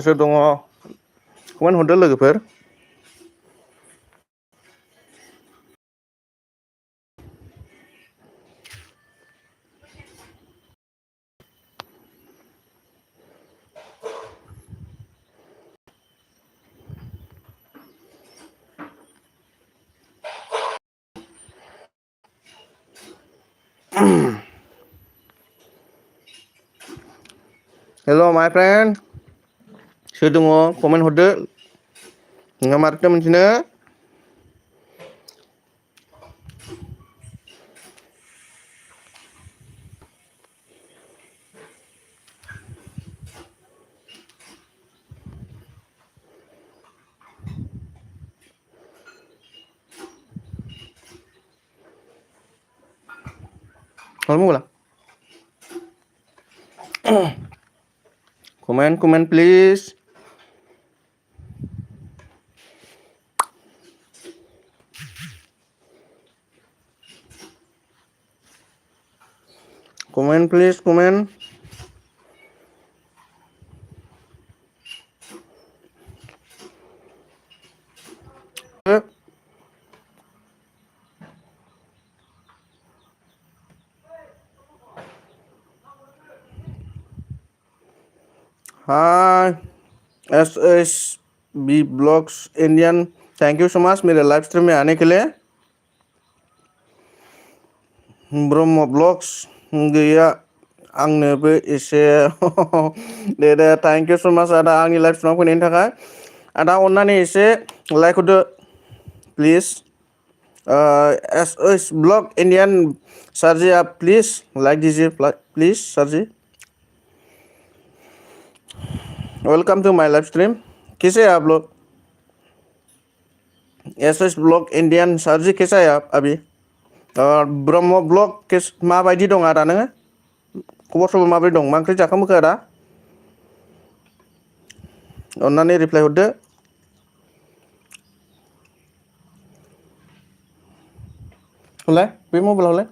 सोर दङ कमेन्ट हरदो लोगोफोर हेल' माय फ्रेन्ड सोर दङ कमेन्ट हरदो नोंहा मारैथो मोनथिनो हर मबाइला comment please comment please comment hi SSB blogs Indian thank you so much मेरे लाइव स्ट्रीम में आने के लिए ब्रह्म ब्लॉग्स गैया आंनोबो एसे दे थैंक यू सो मच आदा आंनि लाइव स्ट्रीमाव फैनायनि थाखाय आदा अननानै एसे लाइक हरदो please SS blog Indian sir ji आप प्लीज लाइक दीजिए please sir ji welcome to my live stream कैसे हैं आप लोग SS blog Indian sir ji कैसा है आप अभी और ब्रह्म ब्लॉग किस माबायदि दं आदा नोङो खबर सबर माबोरै दं मा ओंख्रि जाखांबोखो आदा अननानै रिप्लाय हरदो हलाय बे मबाइल हलाय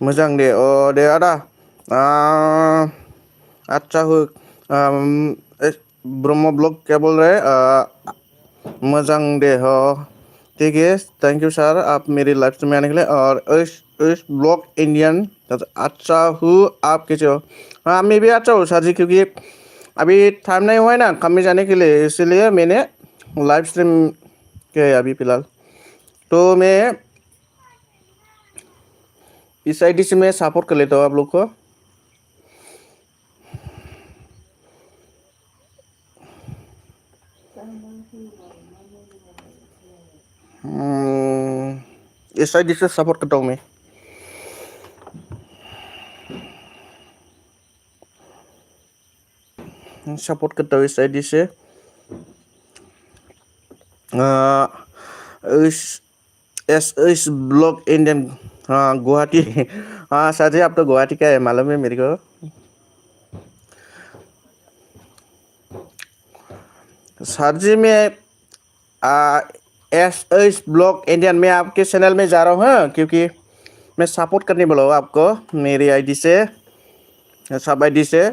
मोजां दे अ दे आदा अच्छा हो ब्रह्म ब्लॉग क्या बोल रहे मजां दे हो ठीक है थैंक यू सर आप मेरी लाइफ में आने के लिए और इस ब्लॉग इंडियन अच्छा हूँ आप कैसे हो हाँ मैं भी अच्छा हूँ सर जी क्योंकि अभी टाइम नहीं हुआ है ना कम में जाने के लिए इसीलिए मैंने लाइव स्ट्रीम किया है अभी फिलहाल तो मैं इस आईडी से मैं सपोर्ट कर लेता हूँ आप लोग को इस आईडी से सपोर्ट करता हूँ मैं सपोर्ट करता हूँ इस आईडी से इस ब्लॉग इंडियन हाँ गुवाहाटी हाँ सर जी आप तो गुवाहाटी का है मालूम है मेरे को सर जी मैं इस ब्लॉग इंडियन में आपके चैनल में जा रहा हूँ क्योंकि मैं सपोर्ट करने बोला हूँ आपको मेरी आईडी से सब आईडी से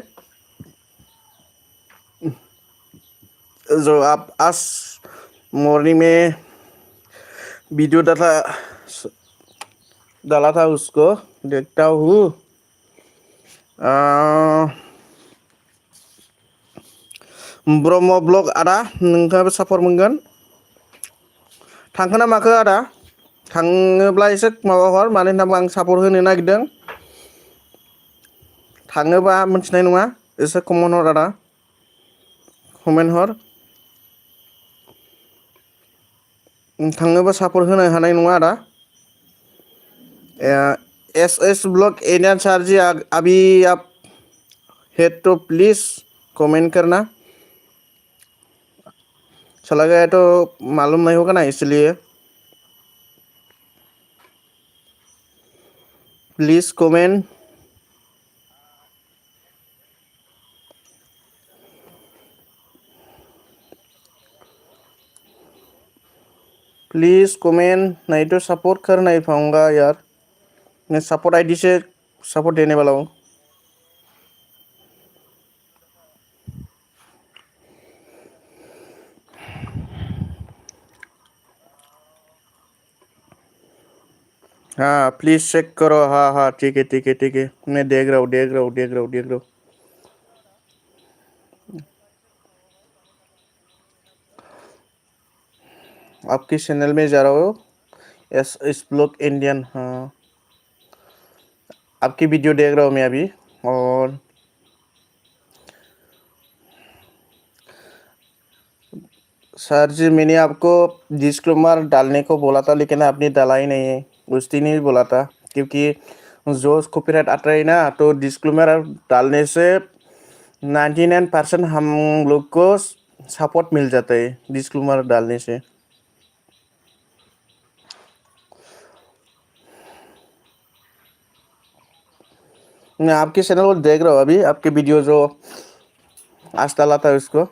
जो आप आज मॉर्निंग में वीडियो डाला था उसको देखता हूँ ब्रह्म ब्लॉग आदा नोंथाङाबो सापर्ट मोनगोन थांखो ना माखो आदा थाङोब्ला एसे माबा हर मानो होनोबा आं सापर्ट होनो नागिरदों थाङोबा मोनथिनाय नङा एसे कमेन्ट हर आदा कमेन्ट हर थाङोबा सापर्ट होनो हानाय नङा आदा S blog Indian sir ji अभी आप है तो प्लीज़ कमेंट करना चला गया तो मालूम नहीं होगा ना इसलिए प्लीज़ कमेंट प्लीज़ कमेंट, नहीं तो सपोर्ट कर नहीं पाऊँगा यार। मैं सपोर्ट आईडी से सपोर्ट देने वाला हूँ। हाँ प्लीज़ चेक करो। हाँ हाँ ठीक है ठीक है ठीक है, मैं देख रहा हूँ देख रहा हूँ देख रहा हूँ देख रहा हूँ। आपके चैनल में जा रहा हूँ। एस इस ब्लॉग इंडियन, हाँ आपकी वीडियो देख रहा हूँ मैं अभी। और सर जी मैंने आपको डिस्क्लेमर डालने को बोला था, लेकिन आपने डाला ही नहीं है। उस दिन ही बोला था, क्योंकि जो कॉपीराइट आता है ना, तो डिस्क्लेमर डालने से 99% हम लोग को सपोर्ट मिल जाता है डिस्क्लेमर डालने से। मैं आपके चैनल को देख रहा हूँ अभी, आपके वीडियो जो आज डाला था उसको।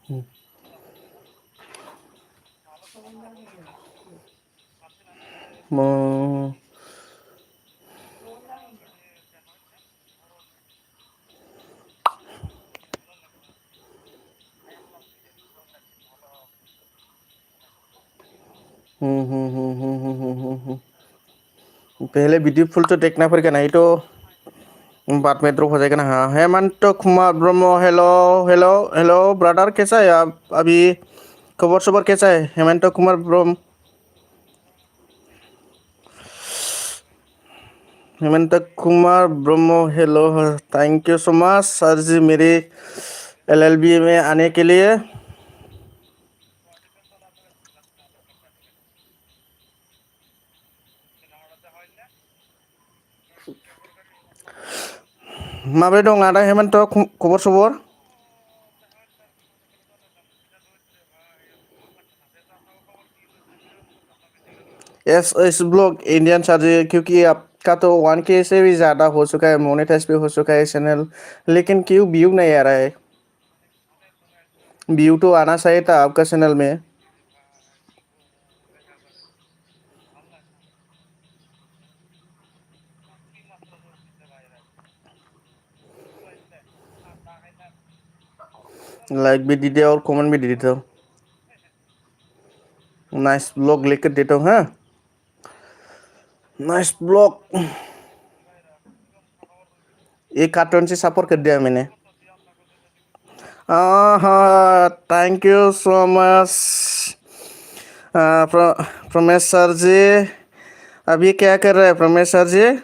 हम्म पहले वीडियो फुल तो देखना पड़ेगा, नहीं तो बाद में ड्रॉप हो जाएगा ना। हाँ Hemant Kumar Brahma, hello hello hello brother, कैसा है आप अभी? खबर सबर कैसा है Hemant Kumar Brahma? Hemant Kumar Brahma, hello. Thank you so much sir ji मेरे एलएलबी में आने के लिए। माबोरै दं आदा हेमंत, खबर सबर? S S blog Indian sir ji, क्योंकि आपका तो 1K से भी ज़्यादा हो चुका है, मोनेटाइज भी हो चुका है चैनल, लेकिन क्यों व्यू नहीं आ रहा है? व्यू तो आना चाहिए था आपका चैनल में। लाइक भी दीजिए और कमेंट भी दे देता हूँ। नाइस ब्लॉग लेकर देता हूँ। हाँ नाइस ब्लॉग, एक कार्टून से सपोर्ट कर दिया मैंने। हाँ thank you so much Pramesh sir ji. अभी क्या कर रहे हैं प्रमेश सर जी?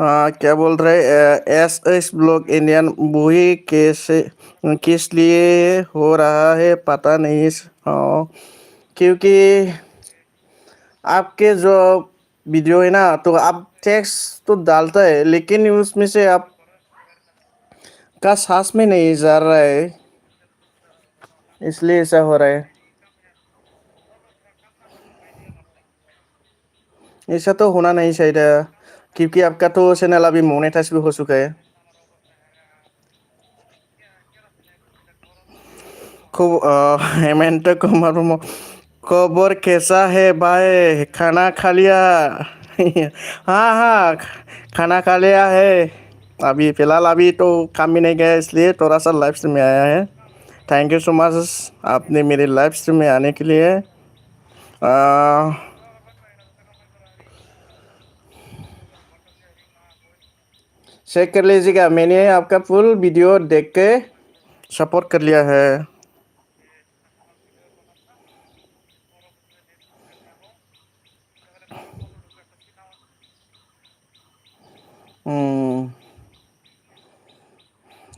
क्या बोल रहे? एस एस ब्लॉग इंडियन वही कैसे किस लिए हो रहा है पता नहीं। हाँ क्योंकि आपके जो वीडियो है ना, तो आप टेक्स्ट तो डालता है, लेकिन उसमें से आप का सांस में नहीं जा रहा है, इसलिए ऐसा हो रहा है। ऐसा तो होना नहीं चाहिए था, क्योंकि आपका तो चैनल अभी मोनेटाइज भी हो चुका है। खूब हेमंत कुमार खबर कैसा है भाई, खाना खा लिया? हाँ हाँ खाना खा लिया है। अभी फिलहाल अभी तो काम भी नहीं गया, इसलिए थोड़ा सा लाइव स्ट्रीम में आया है। थैंक यू सो मच आपने मेरे लाइव स्ट्रीम में आने के लिए। चेक कर लीजिएगा, मैंने आपका फुल वीडियो देख के सपोर्ट कर लिया है।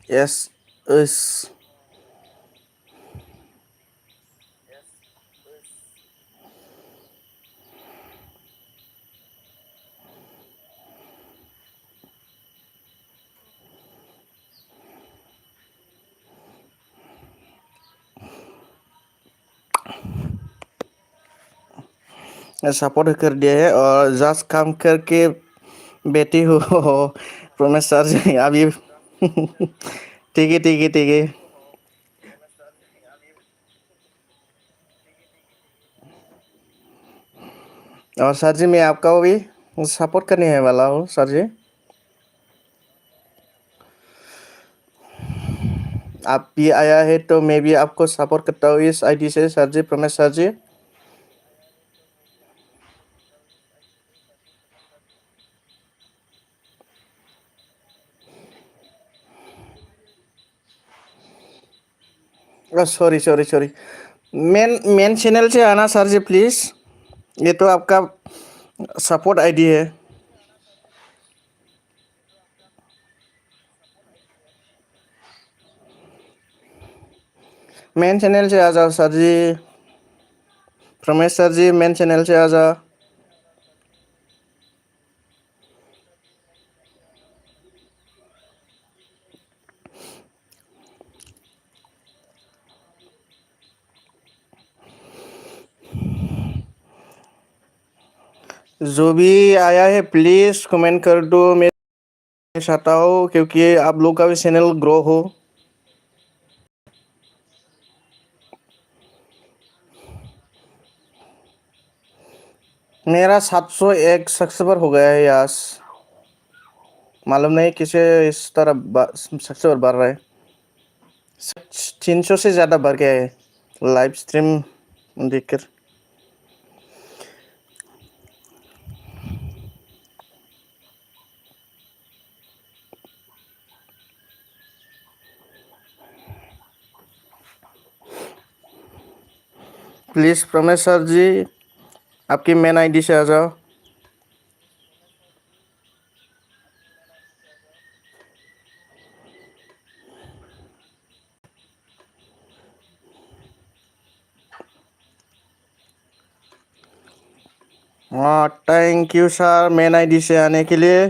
यस यस सपोर्ट कर दिया है और जस्ट काम करके बैठी हो प्रमेश सर जी अभी ठीक है ठीक है ठीक है। और सर जी मैं आपका वो भी सपोर्ट करने है वाला हूँ सर जी। आप भी आया है तो मैं भी आपको सपोर्ट करता हूँ इस आईडी से सर जी प्रमेश सर जी। सॉरी सॉरी सॉरी मेन मेन चैनल से आना सर जी प्लीज़। ये तो आपका सपोर्ट आईडी है। मेन चैनल से आ जाओ सर जी। प्रमेश सर जी मेन चैनल से आ जाओ। जो भी आया है प्लीज़ कमेंट कर दो। मैं चाहता हूँ क्योंकि आप लोग का भी चैनल ग्रो हो। मेरा 701 सब्सक्राइबर हो गया है यस। मालूम नहीं किसे इस तरह सब्सक्राइबर बढ़ रहा है। 300 से ज़्यादा बढ़ गया है लाइव स्ट्रीम देखकर। प्लीज़ प्रमेश सर जी आपकी मेन आईडी से आ जाओ। हाँ thank you sir main ID से आने के लिए।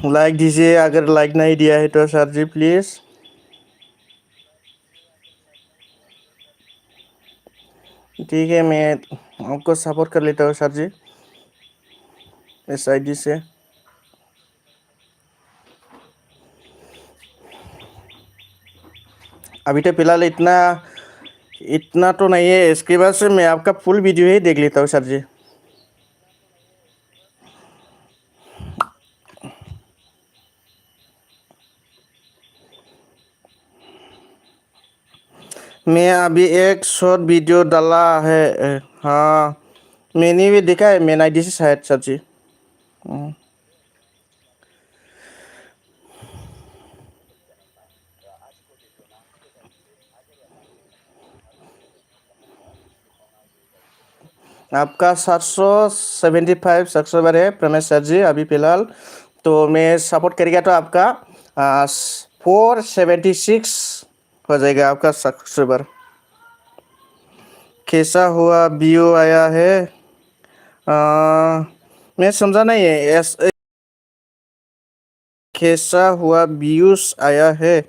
लाइक दीजिए अगर लाइक नहीं दिया है तो सर जी प्लीज़। ठीक है मैं आपको सपोर्ट कर लेता हूँ सर जी इस आईडी से। अभी तो फिलहाल इतना इतना तो नहीं है। इसके बाद से मैं आपका फुल वीडियो ही देख लेता हूँ सर जी। मैं अभी एक शॉर्ट वीडियो डाला है। हाँ मैंने भी देखा है मेन आईडी से शायद सर जी। आपका 775 सब्सक्राइबर है प्रमेश सर जी अभी फ़िलहाल। तो मैं सपोर्ट करेगा तो आपका 476 हो जाएगा आपका सब्सक्राइबर। कैसा हुआ व्यू आया है मैं समझा नहीं है एस कैसा हुआ व्यूज आया है।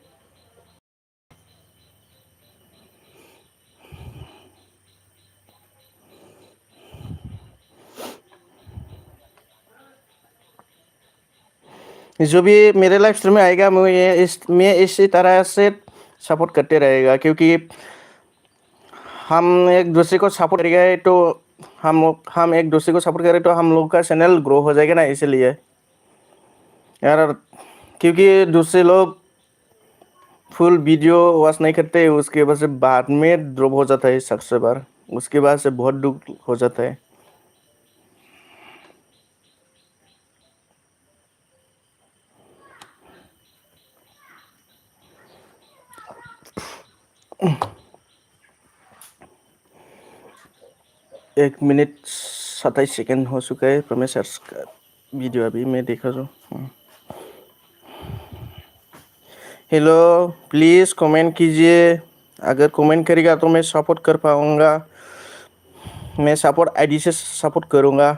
जो भी मेरे लाइफ स्ट्रीम में आएगा मैं इसी तरह से सपोर्ट करते रहेगा क्योंकि हम एक दूसरे को सपोर्ट करेंगे तो हम एक दूसरे को सपोर्ट करें तो हम लोग का चैनल ग्रो हो जाएगा ना इसीलिए यार। क्योंकि दूसरे लोग फुल वीडियो वॉच नहीं करते उसके बाद से बाद में ड्रॉप हो जाता है सब्सक्राइबर। उसके बाद से बहुत दुख हो जाता है। एक मिनट 27 सेकंड हो चुका है प्रमेश सर का वीडियो अभी मैं देखा जो। हेलो प्लीज़ कमेंट कीजिए। अगर कमेंट करेगा तो मैं सपोर्ट कर पाऊँगा। मैं सपोर्ट आईडी से सपोर्ट करूँगा।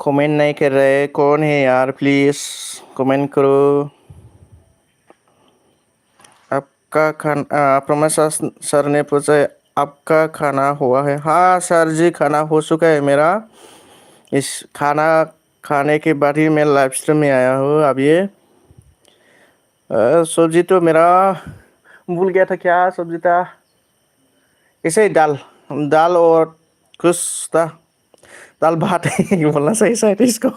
कमेंट नहीं कर रहे, कौन है यार? प्लीज कमेंट करो। आपका खाना प्रमेश सर ने पूछा है, आपका खाना हुआ है? हाँ सर जी, खाना हो चुका है मेरा। इस खाना खाने के बाद ही मैं लाइव स्ट्रीम में आया हूँ। अब ये सब्जी तो मेरा भूल गया था, क्या सब्जी था? ऐसे ही दाल, दाल और कुछ था। दाल भात बोलना सही शायद इसको।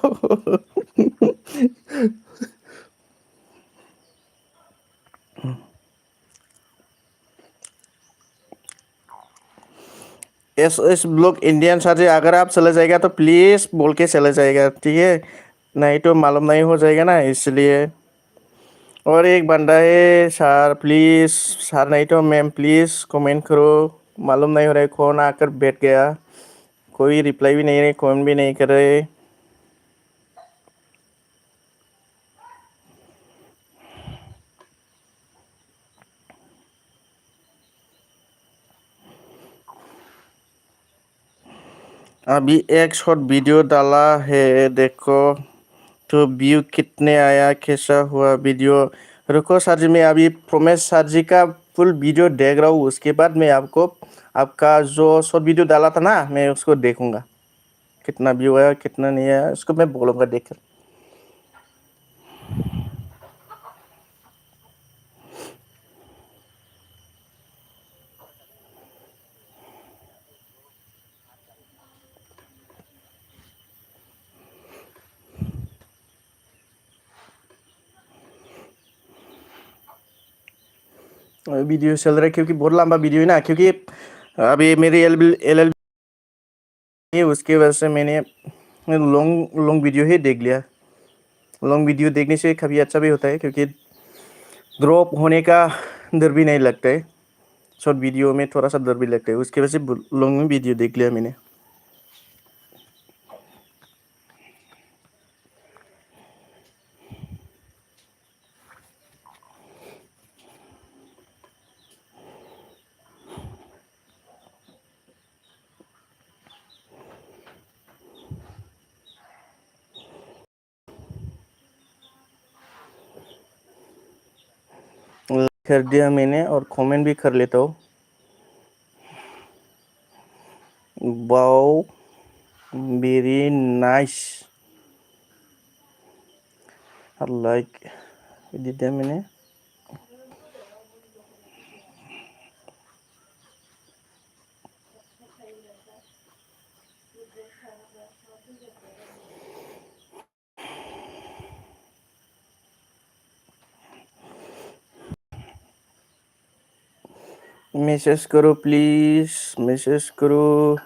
इस ब्लॉग इंडियन सर जी, अगर आप चले जाएगा तो प्लीज़ बोल के चले जाएगा, ठीक है? नहीं तो मालूम नहीं हो जाएगा ना, इसलिए। और एक बंदा है सर, प्लीज़ सर, नहीं तो मैम प्लीज़ कमेंट करो। मालूम नहीं हो रहा है कौन आकर बैठ गया। कोई रिप्लाई भी नहीं रहे, कमेंट भी नहीं कर रहे। अभी एक शॉर्ट वीडियो डाला है, देखो तो व्यू कितने आया, कैसा हुआ वीडियो। रुको सर जी, मैं अभी प्रोमेश सर जी का फुल वीडियो देख रहा हूँ, उसके बाद मैं आपको आपका जो शॉर्ट वीडियो डाला था ना, मैं उसको देखूंगा कितना व्यू आया कितना नहीं आया, उसको मैं बोलूँगा देखकर। वीडियो चल रहा है क्योंकि बहुत लंबा वीडियो है ना, क्योंकि अभी मेरी एल है, उसकी वजह से मैंने लॉन्ग लॉन्ग वीडियो ही देख लिया। लॉन्ग वीडियो देखने से कभी अच्छा भी होता है, क्योंकि ड्रॉप होने का डर भी नहीं लगता है। शॉर्ट वीडियो में थोड़ा सा डर भी लगता है, उसकी वजह से लॉन्ग में वीडियो देख लिया मैंने। कर दिया मैंने और कमेंट भी कर लेता हूँ। Wow, very nice, like they दिया मैंने। मैसेज करो प्लीज, मैसेज करो।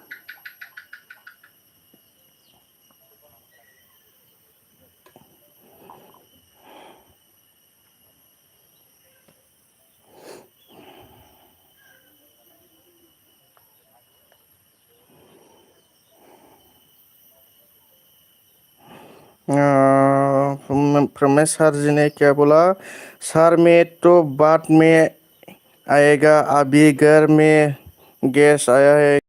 प्रमेश सर जी ने क्या बोला? सर में तो बाद में आएगा, अभी घर में गैस आया है।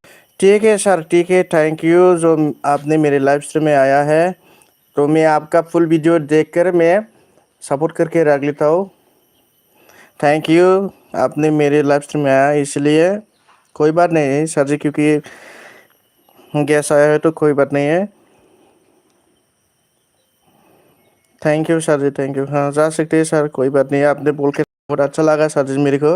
ठीक है सर, ठीक है, थैंक यू जो आपने मेरे लाइव स्ट्रीम में आया है। तो मैं आपका फुल वीडियो देखकर मैं सपोर्ट करके रख लेता हूँ। थैंक यू, आपने मेरे लाइव स्ट्रीम में आया इसलिए। कोई बात नहीं है सर जी, क्योंकि गैस आया है तो कोई बात नहीं है। Thank you sir ji, thank you. हाँ जा सकते हैं सर, कोई बात नहीं है। आपने बोल के बहुत अच्छा लगा सर जी मेरे को।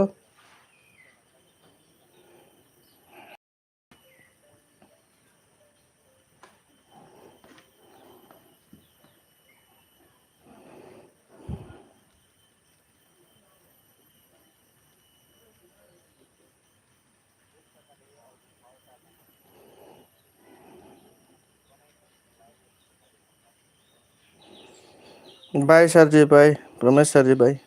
बाय सर जी, बाय रमेश सर जी, बाय।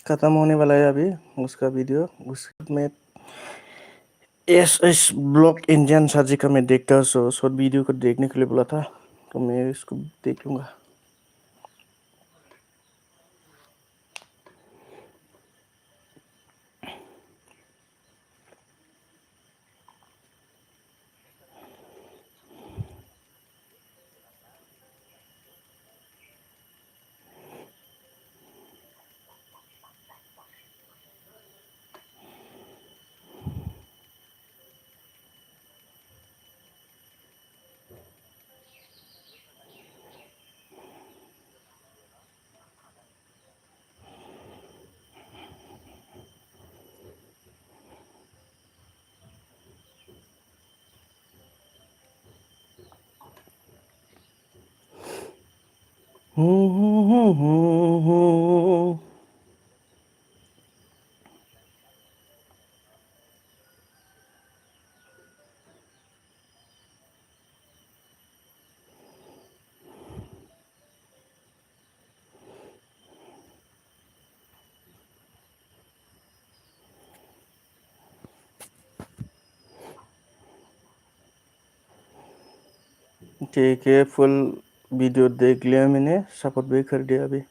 खत्म होने वाला है अभी उसका वीडियो। उसके में एस ब्लॉग इंडियन सर जी का मैं देखता हूँ, शॉर्ट वीडियो को देखने के लिए बोला था, तो मैं इसको देख लूँगा। ठीक है, फुल वीडियो देख लिया मैंने, सपोर्ट भी कर दिया अभी।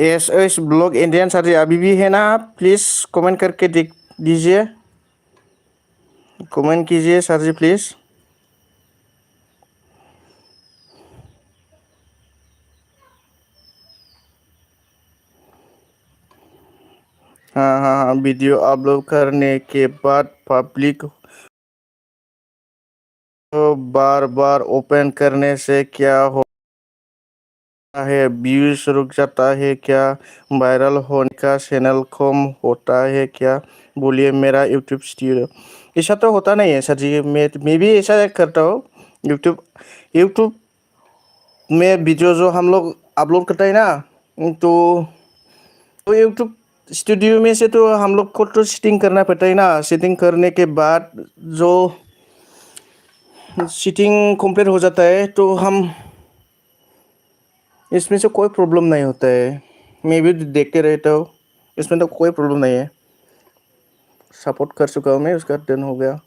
S S blog Indian sir ji अभी भी है ना? प्लीज़ कमेंट करके देख दीजिए, कमेंट कीजिए सर जी प्लीज़। हाँ हाँ हाँ, वीडियो अपलोड करने के बाद पब्लिक को बार बार ओपन करने से क्या होता है? व्यूज रुक जाता है क्या? वायरल होने का चैनल कम होता है क्या? बोलिए मेरा यूट्यूब स्टूडियो। ऐसा तो होता नहीं है सर जी, मैं भी ऐसा करता हूँ। यूट्यूब यूट्यूब में वीडियो जो हम लोग अपलोड करते हैं ना, तो यूट्यूब स्टूडियो में से तो हम लोग को तो सेटिंग करना पड़ता है ना। सेटिंग करने के बाद जो सेटिंग कंप्लीट हो जाता है तो हम इसमें से कोई प्रॉब्लम नहीं होता है। मैं भी देखते रहता हूँ, इसमें तो कोई प्रॉब्लम नहीं है। सपोर्ट कर चुका हूँ मैं, उसका डन हो गया।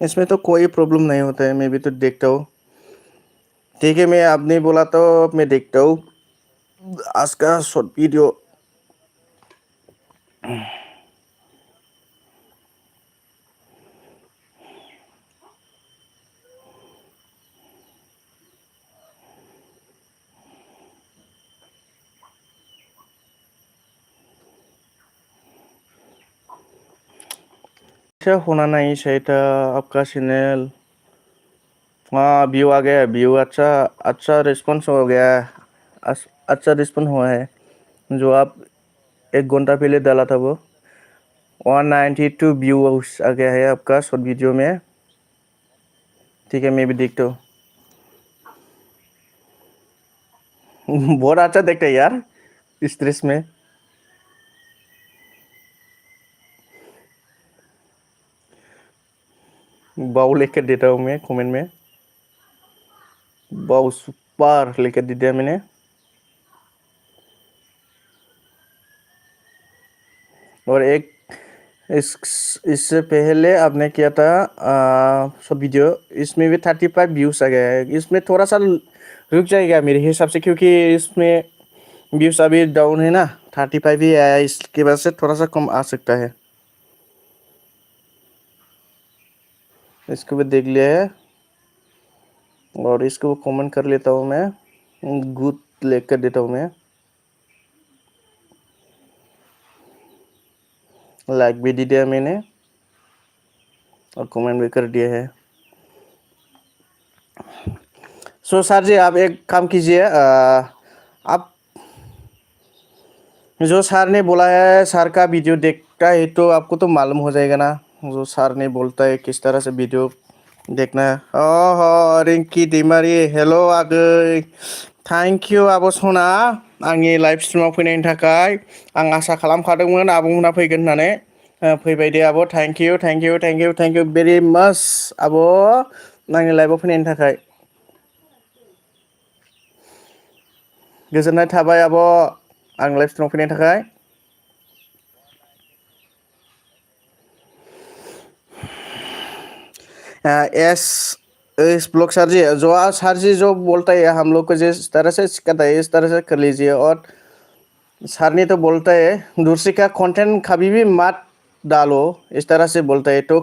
इसमें तो कोई प्रॉब्लम नहीं होता है, मैं भी तो देखता हूँ। ठीक है, मैं आपने बोला तो मैं देखता हूँ आज का शॉर्ट वीडियो। अच्छा होना नहीं चाहिए था आपका चैनल। हाँ, व्यू आ गया, व्यू अच्छा अच्छा रिस्पॉन्स हो गया है। अच्छा रिस्पॉन्स हुआ है। जो आप 1 घंटा पहले डाला था वो 192 व्यूज आ गया है आपका शॉर्ट वीडियो में। ठीक है, मैं भी देखता हूँ। बहुत अच्छा देखते है यार इस दृश्य में। बाउ लेकर देता हूँ मैं कमेंट में। बाउ सुपर लेकर दे दिया मैंने। और एक इससे पहले आपने किया था सब वीडियो, इसमें भी 35 व्यूज आ गया है। इसमें थोड़ा सा रुक जाएगा मेरे हिसाब से, क्योंकि इसमें व्यूज अभी डाउन है ना। 35 ही आया, इसके वजह से थोड़ा सा कम आ सकता है। इसको भी देख लिया है और इसको कमेंट कर लेता हूँ मैं, गुड लेकर देता हूँ मैं। लाइक भी दे दिया मैंने और कमेंट भी कर दिया है। सो सर जी आप एक काम कीजिए, आप जो सर ने बोला है, सर का वीडियो देखता है तो आपको तो मालूम हो जाएगा ना, जो सर ने बोलता है किस तरह से वीडियो देखना है। ओह रिंकी दिमारी हेलो आ गई, थैंक यू अब सोना। आंनि लाइभ स्ट्रिमाव फैनायनि थाखाय आं आसा खालामखादोंमोन आब'मोना फैगोन होननानै फैबाय दे आब' thank you thank you thank you thank you very माच आब' आंनि लाइभआव फैनायनि थाखाय गोजोननाय थाबाय आब' आं लाइभ स्ट्रिमाव फैनायनि थाखाय एस इस ब्लॉग सर जी जो आज सर जी जो बोलता है हम लोग को जिस तरह से सिखाता है इस तरह से कर लीजिए और सर ने तो बोलता है दूसरे का कंटेंट कभी भी मत डालो इस तरह से बोलता है तो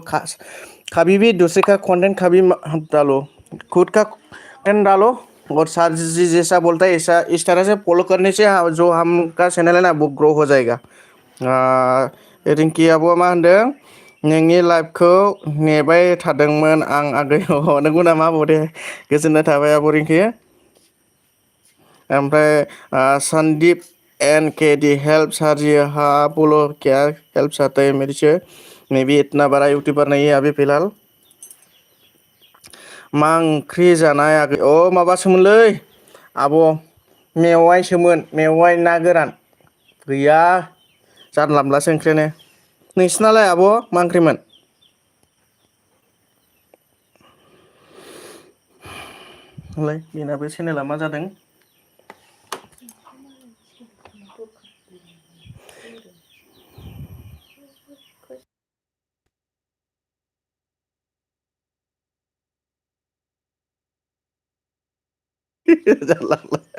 कभी भी दूसरे का कंटेंट कभी मत डालो खुद का कंटेंट डालो और सर जी जैसा बोलता है ऐसा इस तरह से फॉलो करने से जो हम का चैनल है ना वो ग्रो हो जाएगा रिंकी आब'आ मा होनदों नोंनि लाइभखौ नेबाय थादोंमोन आं आगैयाव नंगौ नामा आब' दे गोजोननाय थाबाय आब' रिंकी ओमफ्राय संदीप एन के डी हेल्प सर जी हाँ बोलो क्या हेल्प चाहते हैं मेरे से मैं भी इतना बड़ा यूट्यूबर नहीं है अभी फिलहाल मा ओंख्रि जानाय आगै अ माबासोमोनलै आब' मेवाइसोमोन मेवाइ ना गोरान गैया जानला मोनलासो ओंख्रियानो नोंसिनालाय आब' मा ओंख्रिमोन लाय बेनाबो चेनेला मा जादों जानला मोनला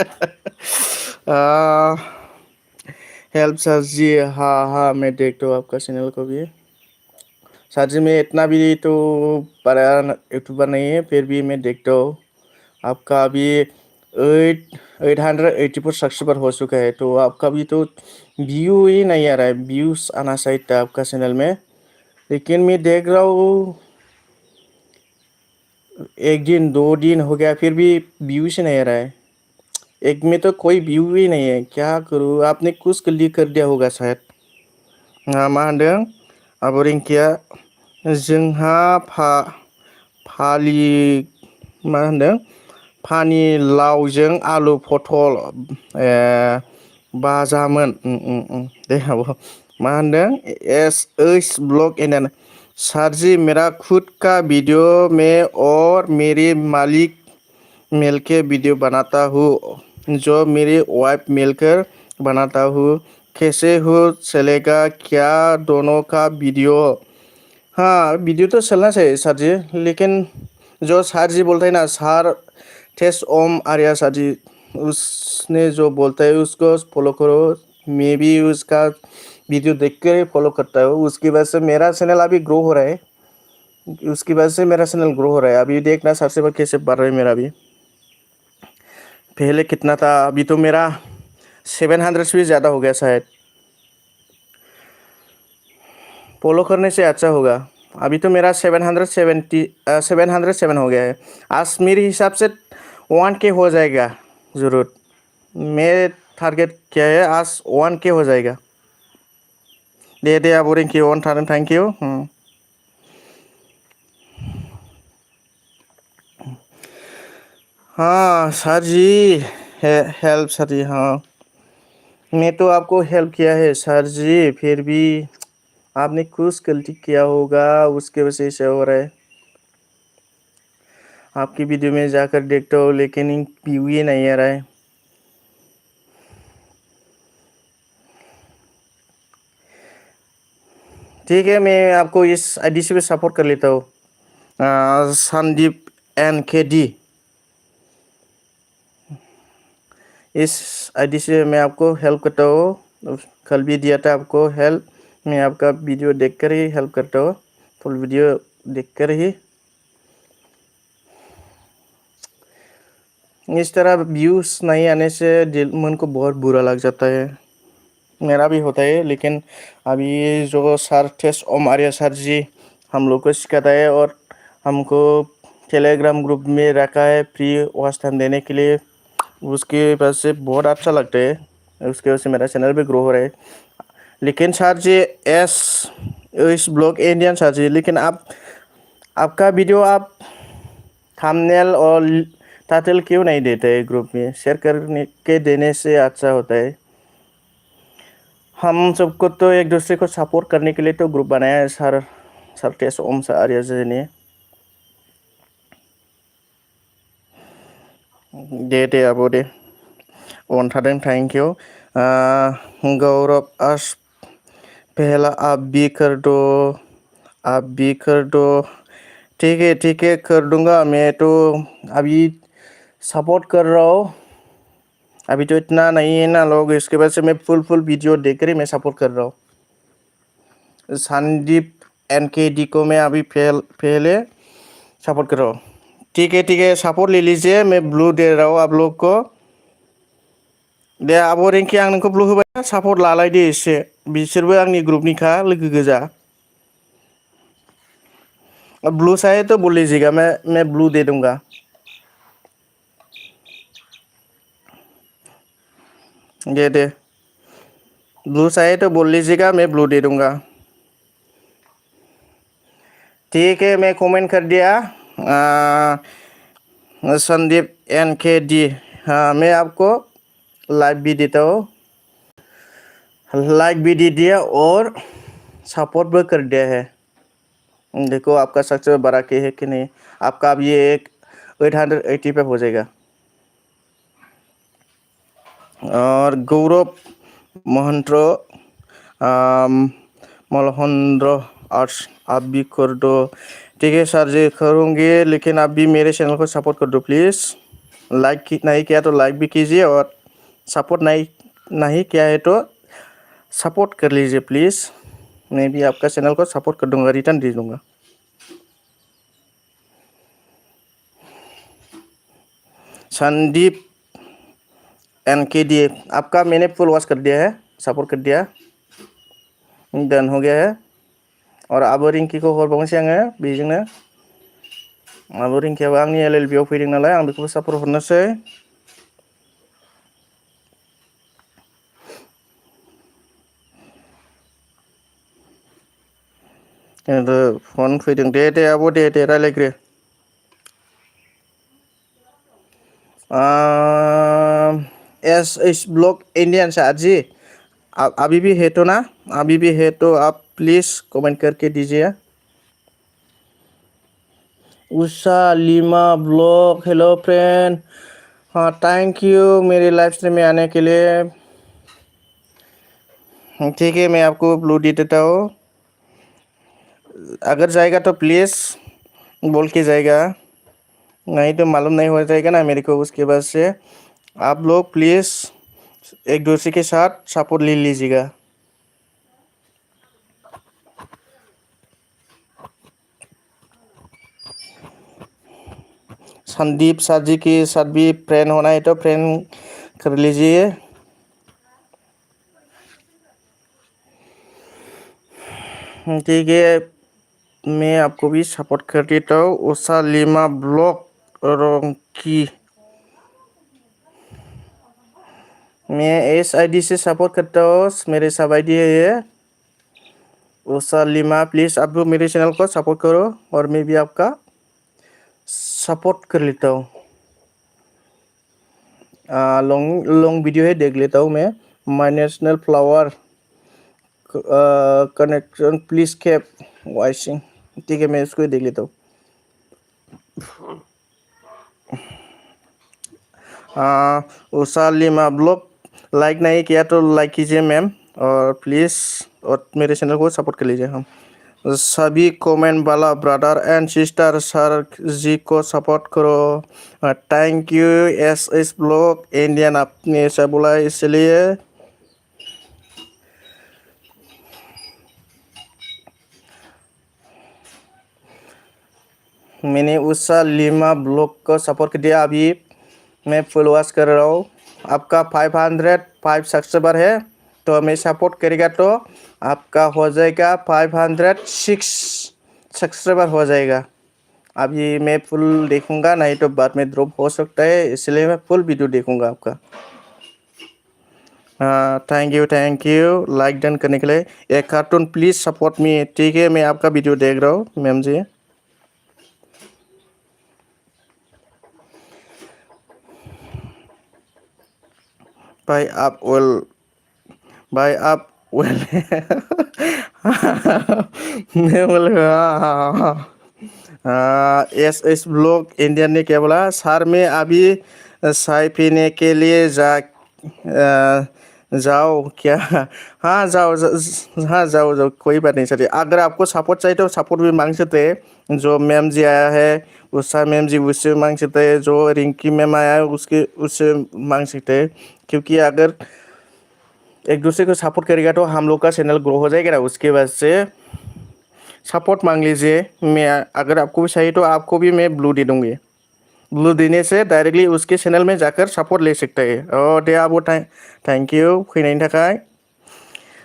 हेल्प सर जी हाँ हाँ मैं देखता हूँ आपका चैनल को भी सर जी मैं इतना भी तो बड़ा यूट्यूबर नहीं है फिर भी मैं देखता हूँ आपका अभी 884 सब्सक्राइबर हो चुका है तो आपका भी तो व्यू ही नहीं आ रहा है व्यूज आना चाहिए था आपका चैनल में लेकिन मैं देख रहा हूँ एक दिन 2 दिन हो गया फिर भी व्यूज ही नहीं आ रहा है एक में तो कोई व्यू ही नहीं है क्या करूँ आपने कुछ क्लिक कर दिया होगा शायद मा होनदों आब' रिंकिया जोंहा फालि मा होनदों फानि लावजों आलु पटल बाजामोन दे आब' मा होनदों एस एस ब्लॉग एन सर जी मेरा खुद का वीडियो में और मेरी मालिक मिलके वीडियो बनाता हूँ जो मेरी वाइफ मिलकर बनाता हूँ कैसे हो चलेगा क्या दोनों का वीडियो हाँ वीडियो तो चलना चाहिए सर जी लेकिन जो सर जी बोलते हैं ना सर टेस्ट ओम आर्या सर जी उसने जो बोलता है उसको फॉलो करो मैं भी उसका वीडियो देख कर फॉलो करता हूँ उसकी वजह से मेरा चैनल अभी ग्रो हो रहा है उसकी वजह से मेरा चैनल ग्रो हो रहा है अभी देखना सब्सक्राइबर कैसे बढ़ रहा है मेरा भी पहले कितना था अभी तो मेरा 700 से भी ज़्यादा हो गया शायद फॉलो करने से अच्छा होगा अभी तो मेरा 707 हो गया है आज मेरे हिसाब से 1K हो जाएगा ज़रूर मैं टारगेट क्या है आज 1K हो जाएगा दे आप रिंकी 1000 थैंक यू हाँ सर जी हेल्प सर जी हाँ मैं तो आपको हेल्प किया है सर जी फिर भी आपने कुछ गलती किया होगा उसके वजह से हो रहा है आपकी वीडियो में जाकर देखता हूँ लेकिन व्यू ही नहीं आ रहा है ठीक है मैं आपको इस आईडी से भी सपोर्ट कर लेता हूँ संदीप एन के डी इस आईडी से मैं आपको हेल्प करता हूँ कल भी दिया था आपको हेल्प मैं आपका वीडियो देखकर ही हेल्प करता हूँ फुल वीडियो देखकर ही इस तरह व्यूज़ नहीं आने से दिल मन को बहुत बुरा लग जाता है मेरा भी होता है लेकिन अभी जो सर टेस्ट ओम आर्या सर जी हम लोग को सिखाता है और हमको टेलीग्राम ग्रुप में रखा है फ्री वॉच टाइम देने के लिए उसकी वजह से बहुत अच्छा लगता है उसकी वजह से मेरा चैनल भी ग्रो हो रहा है लेकिन सर जी इस ब्लॉग इंडियन सर जी लेकिन आपका वीडियो आप थंबनेल और टाइटल क्यों नहीं देते है ग्रुप में? शेयर करने के देने से अच्छा होता है। हम सबको तो एक दूसरे को सपोर्ट करने के लिए तो ग्रुप बनाया है सर। सर टेस ओम सर आर्य जी ने दे आबो दे अनथादों थैंक यू। गौरव आस पहला आप भी कर दो। ठीक है कर दूंगा। मैं तो अभी सपोर्ट कर रहा हूँ। अभी तो इतना नहीं है ना लोग, इसके वजह से मैं फुल वीडियो देख कर ही मैं सपोर्ट कर रहा हूँ। संदीप NKD को मैं अभी पहले सपोर्ट कर रहा हूँ। ठीक है सपोर्ट ले लीजिए। मैं ब्लू दे रहा हूँ आप लोग को। दे अब रिंकी आं नोंखौ ब्लू होबाय सपोर्ट लालायदो एसे। बिसोरबो आंनि ग्रुपनिखा लोगो गोजा। ब्लू चाहे तो बोल लीजिएगा, मैं ब्लू दे दूंगा। दे ब्लू चाहे तो बोल लीजिएगा, मैं ब्लू दे दूंगा। ठीक है मैं कमेंट कर दिया। संदीप NKD, हाँ मैं आपको लाइव भी देता हूँ, लाइक भी दे दिया और सपोर्ट भी कर दिया है। देखो आपका सक्सेस बढ़ा के है कि नहीं। आपका अब ये एक 885 हो जाएगा। और गौरव महंत्र मलहंद्र आर्ट्स आप भी कर दो। ठीक है सर जी करूँगी, लेकिन आप भी मेरे चैनल को सपोर्ट कर दो प्लीज़। लाइक नहीं किया तो लाइक भी कीजिए और सपोर्ट नहीं किया है तो सपोर्ट कर लीजिए प्लीज़। मैं भी आपका चैनल को सपोर्ट कर दूंगा, रिटर्न दे दूंगा। संदीप NKD आपका मैंने फुल वॉच कर दिया है, सपोर्ट कर दिया, डन हो गया है। और अब रिंकी को हरबावनोसै आङो बेजोंनो। अब रिंकियाबो आंनि LLB आव फैदों नालाय आं बेखौबो सपोर्ट हरनोसै। फन फैदों दे आब' दे रायलायग्रो। S blog Indian sir ji, अभी भी है तो ना? अभी भी है तो आप प्लीज़ कमेंट करके दीजिए। Usha Lima blog, hello friend. हाँ थैंक यू मेरे लाइव स्ट्रीम में आने के लिए। ठीक है मैं आपको ब्लू दे देता हूँ। अगर जाएगा तो प्लीज़ बोल के जाएगा, नहीं तो मालूम नहीं हो जाएगा ना मेरे को। उसके बाद से आप लोग प्लीज़ एक दूसरे के साथ सपोर्ट ले लीजिएगा। संदीप सर जी के साथ भी फ्रेंड होना है तो फ्रेंड कर लीजिए। ठीक है मैं आपको भी सपोर्ट कर देता हूँ। उषा लीमा ब्लॉग रोंकी, मैं SID से सपोर्ट करता हूँ। मेरे सब ID है ये। उषा लीमा प्लीज़ आप लोग मेरे चैनल को सपोर्ट करो और मैं भी आपका सपोर्ट कर लेता हूँ। लॉन्ग वीडियो है देख लेता हूँ मैं। माय national flower connection please cap voicing. ठीक है मैं इसको ही देख लेता हूँ। उषा लीमा ब्लॉग लाइक नहीं किया तो लाइक कीजिए मैम, और प्लीज़ और मेरे चैनल को सपोर्ट कर लीजिए। हम सभी कमेंट वाला ब्रदर एंड सिस्टर सर जी को सपोर्ट करो। Thank U S blog Indian आपने ऐसा बोला इसलिए। मैंने उषा लीमा ब्लॉग को सपोर्ट कर दिया। अभी मैं फुल वॉच कर रहा हूँ। आपका 505 सब्सक्राइबर है तो हमें सपोर्ट करेगा तो आपका हो जाएगा 506 सब्सक्राइबर हो जाएगा। अभी मैं फुल देखूंगा, नहीं तो बाद में ड्रॉप हो सकता है, इसलिए मैं फुल वीडियो देखूंगा आपका। थैंक यू लाइक डन करने के लिए। एक कार्टून प्लीज़ सपोर्ट मी। ठीक है मैं आपका वीडियो देख रहा हूँ मैम जी। भाई आप वेल भाई आप वेल मैं बोले हाँ हाँ हाँ एस एस ब्लॉग इंडियन ने क्या बोला सर मैं अभी चाय पीने के लिए जाओ क्या हाँ जाओ हाँ जाओ जाओ कोई बात नहीं सर अगर आपको सपोर्ट चाहिए तो सपोर्ट भी मांग सकते हैं जो मैम जी आया है उषा मैम जी उससे मांग सकते हैं जो रिंकी मैम आया है उससे मांग सकते हैं क्योंकि अगर एक दूसरे को सपोर्ट करेगा तो हम लोग का चैनल ग्रो हो जाएगा ना उसके वजह से सपोर्ट मांग लीजिए मैं अगर आपको भी चाहिए तो आपको भी मैं ब्लू दे दूँगी ब्लू देने से डायरेक्टली उसके चैनल में जाकर सपोर्ट ले सकते हैं दे आब' थैंक यू फैनायनि थाखाय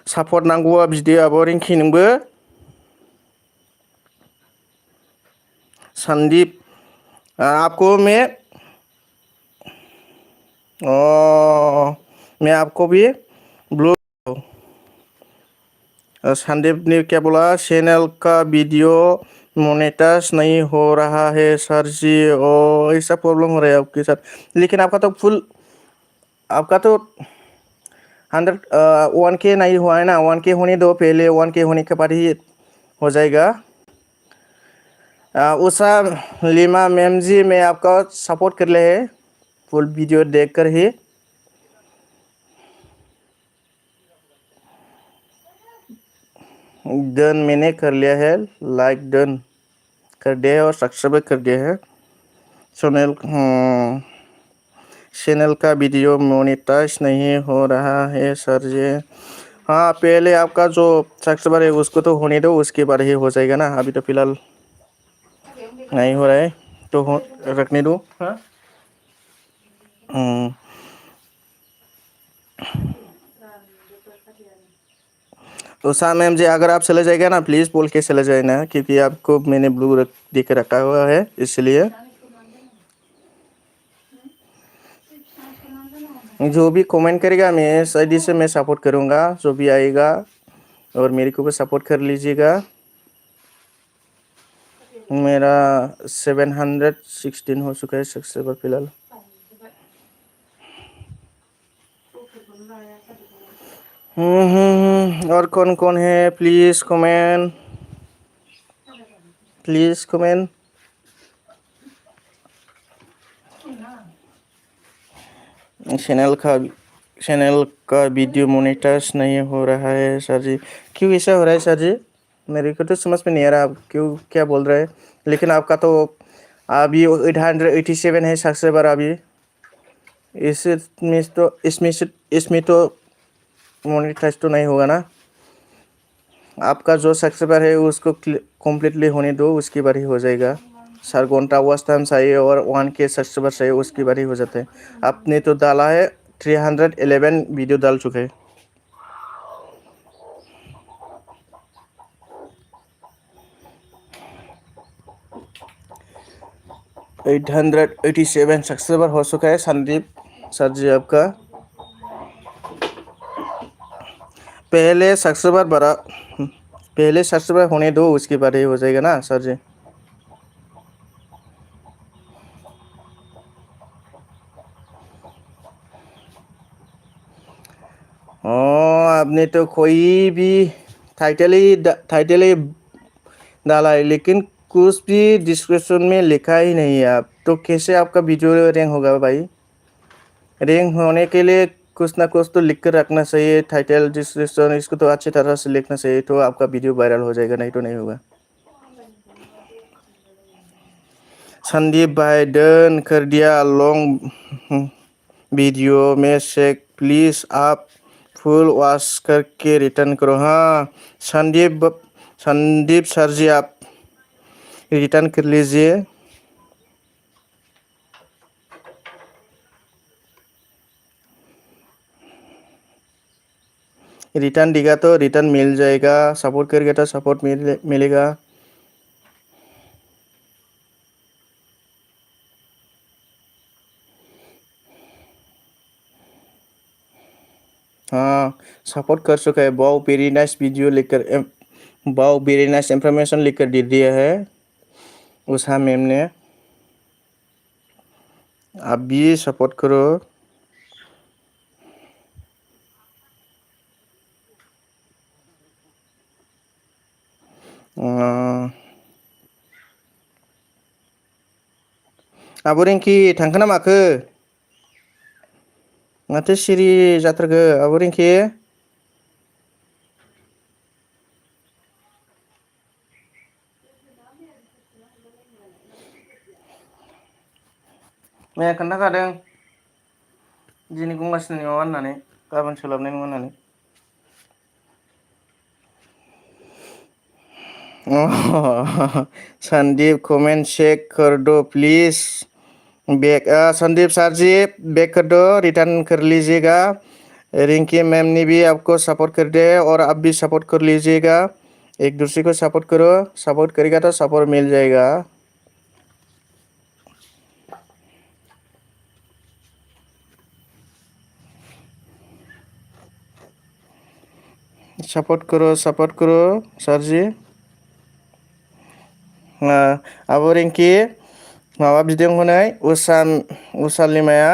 सपोर्ट नांगौआ बिदि आब' रिंकी नोंबो संदीप आपको मैं आपको भी ब्लू संदीप ने क्या बोला चैनल का वीडियो मोनेटाइज नहीं हो रहा है सर जी ओ ऐसा प्रॉब्लम हो रहा है आपके साथ लेकिन आपका तो 1K नहीं हुआ है ना 1K होने दो पहले 1K होने के बाद ही हो जाएगा उषा लीमा मैम जी मैं आपका सपोर्ट कर रहे हैं फुल वीडियो देखकर ही डन मैंने कर लिया है लाइक डन कर दिया है और सब्सक्राइब कर दिया है चैनल चैनल का वीडियो मोनेटाइज नहीं हो रहा है सर जी हाँ पहले आपका जो सब्सक्राइबर है उसको तो होने दो उसके बाद ही हो जाएगा ना अभी तो फिलहाल नहीं हो रहा है तो रखने दो हाँ उषा मैम जी अगर आप चले जाएगा ना प्लीज़ बोल के चले जाए ना क्योंकि आपको मैंने ब्लू दे के रखा हुआ है इसलिए जो भी कमेंट करेगा मैं सही से मैं सपोर्ट करूँगा जो भी आएगा और मेरे को भी सपोर्ट कर लीजिएगा मेरा 716 हो चुका है सब्सक्राइबर फिलहाल और कौन कौन है प्लीज़ कमेंट चैनल का वीडियो मोनेटाइज नहीं हो रहा है सर जी क्यों ऐसा हो रहा है सर जी मेरे को तो समझ में नहीं आ रहा आप क्यों क्या बोल रहे हैं लेकिन आपका तो अभी 887 है सब्सक्राइबर अभी इसमें तो मोनेटाइज तो नहीं होगा ना आपका जो सब्सक्राइबर है उसको कम्प्लीटली होने दो उसके बाद ही हो जाएगा 4 घंटा वॉच टाइम चाहिए और 1K सब्सक्राइबर चाहिए उसके बाद ही हो जाते हैं आपने तो डाला है 311 वीडियो डाल चुके हैं 887 सब्सक्राइबर हो चुका है संदीप सर जी आपका पहले सब्सक्राइबर होने दो उसके बाद ही हो जाएगा ना सर जी आपने तो कोई भी टाइटल ही डाला है लेकिन कुछ भी डिस्क्रिप्शन में लिखा ही नहीं है आप तो कैसे आपका वीडियो रैंक होगा भाई रैंक होने के लिए कुछ ना कुछ तो लिख कर रखना चाहिए टाइटल डिस्क्रिप्शन इसको तो अच्छी तरह से लिखना चाहिए तो आपका वीडियो वायरल हो जाएगा नहीं तो नहीं होगा संदीप भाई डन कर दिया लॉन्ग वीडियो में से प्लीज़ आप फुल वॉच करके रिटर्न करो हाँ संदीप सर जी आप रिटर्न कर लीजिए रिटर्न देगा तो रिटर्न मिल जाएगा सपोर्ट करेगा तो सपोर्ट मिलेगा हाँ सपोर्ट कर चुका है बहुत वेरी नाइस वीडियो लेकर बहुत वेरी नाइस इंफॉर्मेशन लेकर दे दिया है उषा मैम ने आप भी सपोर्ट करो आब' रिंकि थांखो ना माखो? माथो सिरि जाथारखो आब' रिंकि? मैया खोन्थाखादों दिनै गंगास्रिनि माबा होननानै गाबोन सोलाबनाय नङा होननानै। संदीप कमेंट चेक कर दो please. Back Sandeep sir ji back कर दो, रिटर्न कर लीजिएगा। रिंकी मैम ने भी आपको सपोर्ट कर दिया है और आप भी सपोर्ट कर लीजिएगा। एक दूसरे को सपोर्ट करो, सपोर्ट करेगा तो सपोर्ट मिल जाएगा। सपोर्ट करो सर जी। अब रिंकी माबा बिदों हनै उषा लिमाया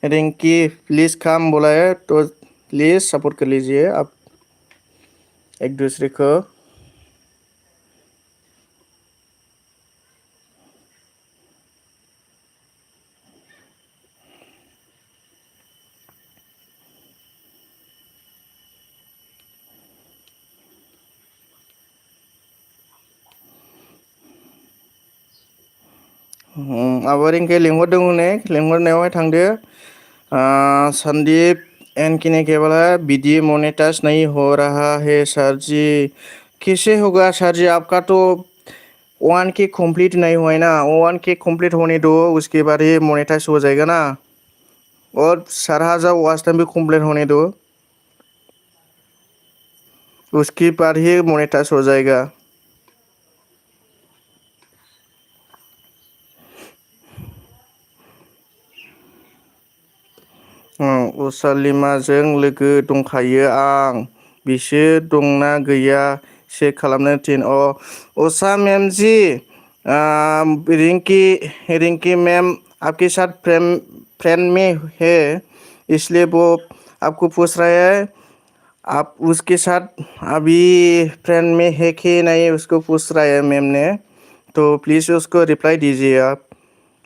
रिंकी प्लीज कम बोला है तो प्लीज सपोर्ट कर लीजिए आप एक दूसरे को। अब रिंकी लिंहरदों हनै लिंहरनायावहाय थांदो। संदीप एन किने केवल वीडियो मोनेटाइज नहीं हो रहा है सर जी। कैसे होगा सर जी, आपका तो 1K कंप्लीट नहीं हुआ है ना। 1K कंप्लीट होने दो, उसके बाद ही मोनेटाइज हो जाएगा ना। और 4,000 वॉच टाइम भी कंप्लीट होने दो, उसके बाद ही मोनेटाइज हो जाएगा। उसालिमाजों लोगो दंखायो आं, बिसोर दंना गैया चेक खालामनो थिन। उषा मैम जी, रिंकी मैम आपके साथ फ्रेंड में है, इसलिए वो आपको पूछ रहा है आप उसके साथ अभी फ्रेंड में है कि नहीं, उसको पूछ रहा है मैम ने। तो प्लीज़ उसको रिप्लाई दीजिए आप।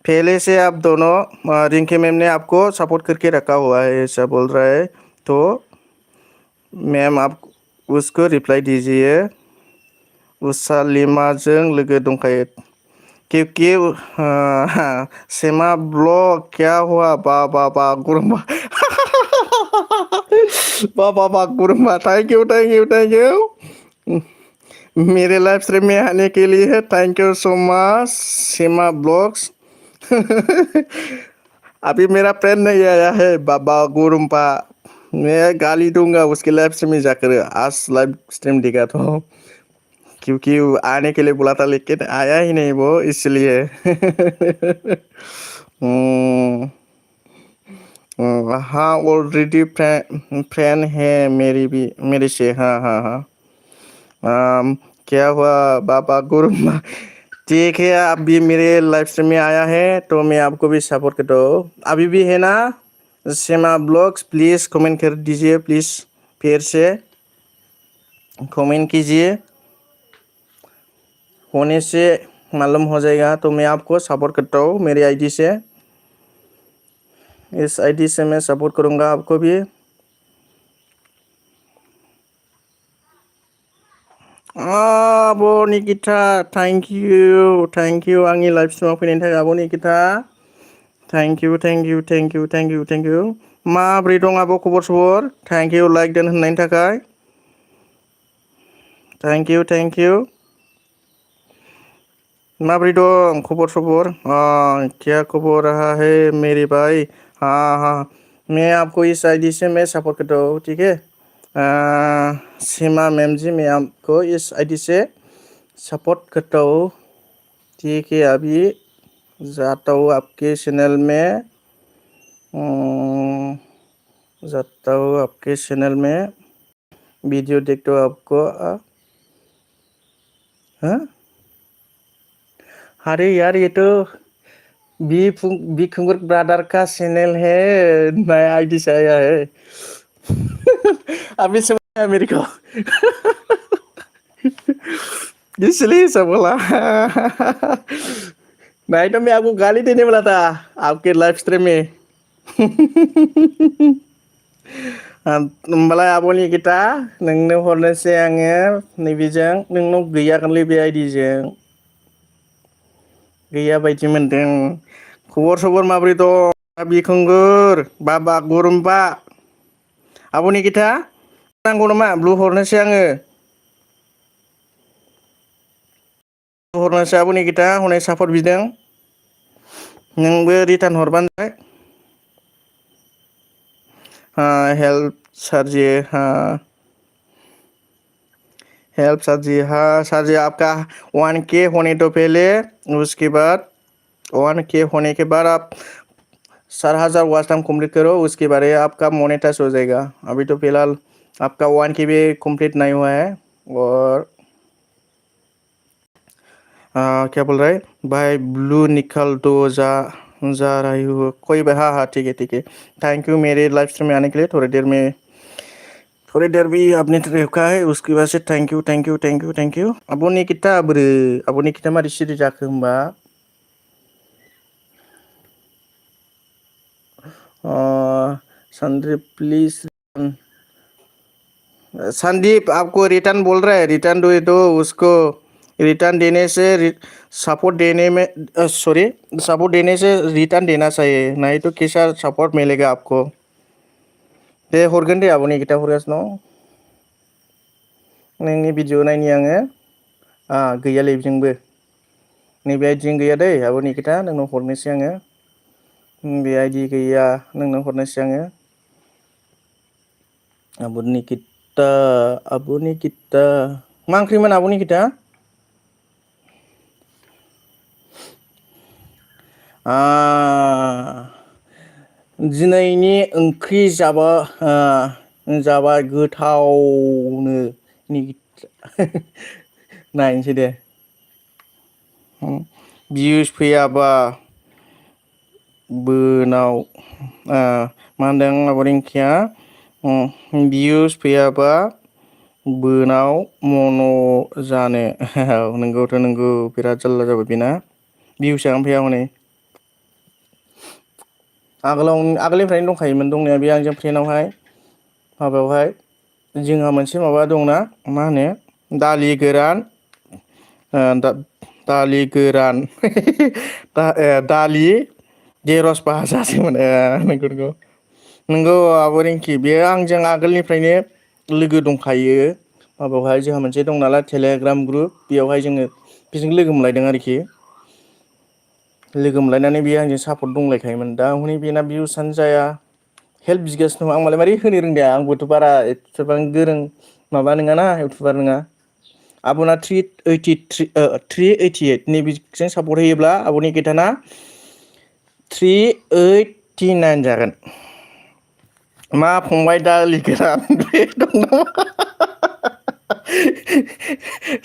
पहले से आप दोनों रिंकी मैम ने आपको सपोर्ट करके रखा हुआ है ऐसा बोल रहा है। तो मैम आप उसको रिप्लाई दीजिए। उषा लिमाजों लोगो दंखायो क्योंकि सेमा ब्लॉग क्या हुआ बा गुरुमा। बा गुरुमा, थैंक यू मेरे लाइव स्ट्रीम में आने के लिए। Thank you so much Seema blogs. अभी मेरा फ्रेंड नहीं आया है बाबा गुरुम्पा, मैं गाली दूंगा उसके लाइव स्ट्रीम में जाकर। आज लाइव स्ट्रीम देखा तो, क्योंकि वो आने के लिए बोला था लेकिन आया ही नहीं वो, इसलिए। हाँ ऑलरेडी फ्रेंड है मेरी भी, मेरे से। हाँ। क्या हुआ बाबा गुरुमा, ठीक है आप भी मेरे लाइव स्ट्रीम में आया है तो मैं आपको भी सपोर्ट करता हूँ। अभी भी है ना सेमा ब्लॉग्स, प्लीज़ कमेंट कर दीजिए प्लीज़, फिर से कमेंट कीजिए, होने से मालूम हो जाएगा। तो मैं आपको सपोर्ट करता हूँ मेरी आईडी से, इस आईडी से मैं सपोर्ट करूँगा आपको भी। आब' निकिता थैंक यू आंनि लाइव स्ट्रीमाव फैनायनि थाखाय आब' निकिता। Thank you. माब्रै दं आब' खबर सबर? थैंक यू लाइक दोन होननायनि थाखाय। Thank you. माब्रै दं खबर सबर? क्या खबर रहा है मेरे भाई? हाँ मैं आपको इस आईडी से मैं सपोर्ट करता हूँ, ठीक है। सीमा मैम जी मैं आपको इस आईडी से सपोर्ट करता हूँ, ठीक है। अभी जाता हूँ आपके चैनल में, वीडियो देखता हूँ आपको। हाँ अरे यार ये तो बी खुंगुर ब्रदर का चैनल है, नया आईडी से आया है। अभी समझ आया मेरे को। इसलिए सब बोला। नहीं तो मैं आपको गाली देने वाला था आपके लाइव स्ट्रीम में। होमबालाय आब'नि खोथा नोंनो हरनोसै आङो नैबेजों नोंनाव गैयागोनलै बे आइडिजों गैया बायदि मोनदों। खबर सबर माबोरै दं बिखुंगुर बाबा गुरुम्बा आब'नि खोथा नांगौ नामा ब्लु हरनोसै आङो हरनोसै आब'नि खोथा हनै सापर्ट बिदों नोंबो रिटार्न हरबानो जाबाय। हाँ हेल्प सर जी हाँ हेल्प सर जी हाँ सर जी आपका 1K होने तो पहले उसके बाद 1K होने के बाद आप 4,000 वॉच टाइम कंप्लीट करो उसके बाद आपका मोनेटाइज हो जाएगा। अभी तो फिलहाल आपका 1K भी कंप्लीट नहीं हुआ है। और क्या बोल रहा है भाई ब्लू निकल दो जा रही हो कोई भाई हाँ हाँ ठीक है थैंक यू मेरे लाइव स्ट्रीम में आने के लिए थोड़ी देर भी आपने रखा है उसकी वजह से थैंक यू। आब'नि खोथा बोरो आब'नि खोथा मारै सिरि जाखो होमबा संदीप प्लीज संदीप आपको रिटर्न बोल रहा है रिटर्न दो तो उसको रिटर्न देने से सपोर्ट देने में सॉरी सपोर्ट देने से रिटर्न देना चाहिए नहीं तो कैसा सपोर्ट मिलेगा आपको दे हरगोन दे आब'नि खोथा हरगासिनो नोंनि भिडिअ नायनि आङो गैयालै बेजोंबो नैबे आइडिजों गैया दै आब'नि खोथा नोंनाव हरनोसै आङो बे आइडि गैया नोंनो हरनोसै आङो आब'नि खोथा मा ओंख्रिमोन आब'नि खोथा दिनैनि ओंख्रि जाबा गोथावनो नायनोसै दे भिउस फैयाबा बोनाव मा होनदों आब' रिंकिया भिउस फैयाबा बोनाव मन' जानो नोंगौथ' नोंगौ बिराद जारला जाबाय बेना भिउसानो फैया हनै आगोलनिफ्रायनो दंखायोमोन दंनाया बे आंजों फ्रेन्डआवहाय माबायावहाय जोंहा मोनसे माबा दंना मा होनो दालि गोरान दालि गोरान दालि ढेरस भाजासोमोन नोंगौ आब' रिंकि बेयो आंजों आगोलनिफ्रायनो लोगो दंखायो माबायावहाय जोंहा मोनसे दं नालाय टेलिग्राम ग्रुप बेयावहाय जोङो बेजों लोगो मोनलायदों आरोखि लोगो मोनलायनानै बेयो आंजों सापर्ट दंलायखायोमोन दा हनै बेना भिउसआनो जाया हेल्प बिगासिनो दं आं मालाय मारै होनो रोंदों आंबोथ' बारा एसेबां गोरों माबा नङाना इउटुबार नङा आब'ना 388 नैबेजों सापर्ट होयोब्ला आब'नि खोथाना 389 जागोन मा फंबाय दालि गोरान बे दं नामा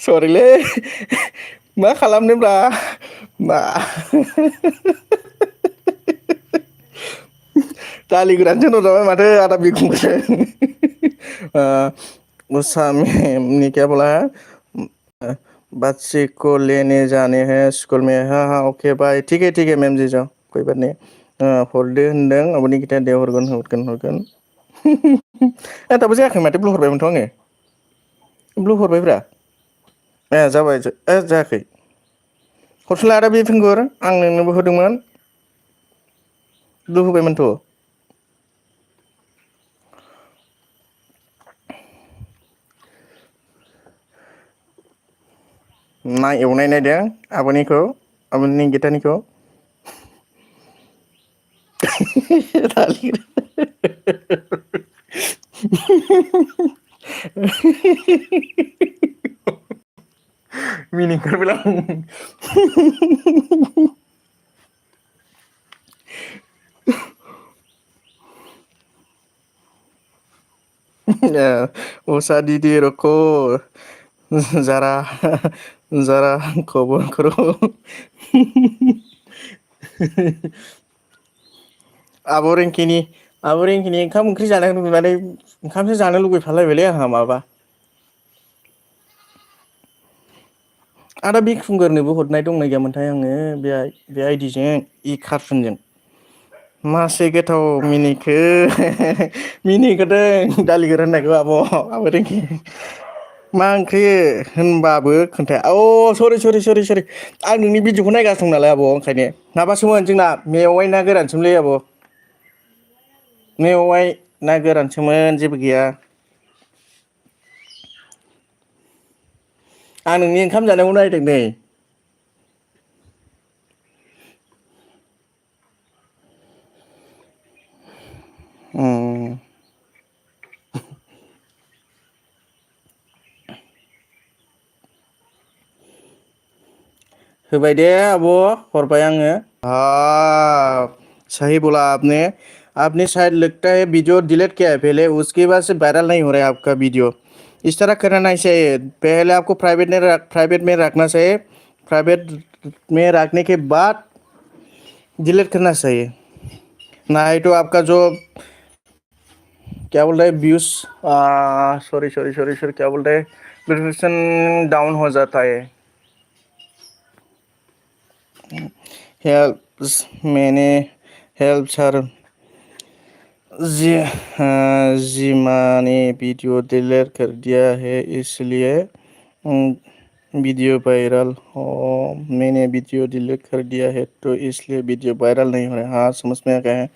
सरिलै मा खालामनोब्रा मा दालि गोरानसो होनहरजाबाय माथो आदा बिखुंखौसो उषा मैम क्या बोला है बच्चे को लेने जाने हैं स्कूल में हाँ ओके बाय ठीक है मैम जी जाओ कोई बात नहीं हरदो होनदों आब'नि खोथाया दे हरगोन दाबो जायाखै माथो ब्लु हरबायमोनथ' आङो ब्लु हरबायब्रा जाबाय जायाखै हरफिनलाय आदा बिफिंगुर आं नोंनोबो होदोंमोन ब्लु होबायमोनथ' ना एवनाय नायदों आब'निखौ आब'नि गिटारनिखौ दालि मिनिंखौ बिlang उषा दीदी रुको जरा जरा खबर करो आब' रिंकिनि ओंखाम ओंख्रि जानायखौ नुनानै ओंखामसो जानो लुगैफालायबायलै आंहा माबा आदा बिखुंगारनोबो हरनाय दंना गैयामोनथाय आङो बे आइडिजों इ कारफुनजों मासे गोथाव मिनिखो मिनिखादों दालि गोरान होननायखौ आब' रिंकि मा ओंख्रि होनबाबो खोन्थाया सरि आं नोंनि भिडिअखौ नायगासिनो दं नालाय आब' ओंखायनो माबासोमोन जोंना मेवाइ ना गोरानसोमोनलै आब' मेवाइ ना गोरानसोमोन जेबो गैया आं नोंनि ओंखाम जानायखौ नायदों नै होबाय दे आब' हरबाय आङो सही बोला आपने आपने शायद लगता है वीडियो डिलीट किया है पहले उसके बाद से वायरल नहीं हो रहा है आपका वीडियो इस तरह करना नहीं चाहिए पहले आपको प्राइवेट में रखना चाहिए प्राइवेट में रखने के बाद डिलीट करना चाहिए नहीं तो आपका जो क्या बोल रहे हैं व्यूज सॉरी क्या बोल रहे हैं नोटिफिकेशन डाउन हो जाता है हेल्प मैंने हेल्प सर जी मैंने वीडियो डिलीट कर दिया है इसलिए वीडियो वायरल हो मैंने वीडियो डिलीट कर दिया है तो इसलिए वीडियो वायरल नहीं हो रहा हाँ समझ में आ गया है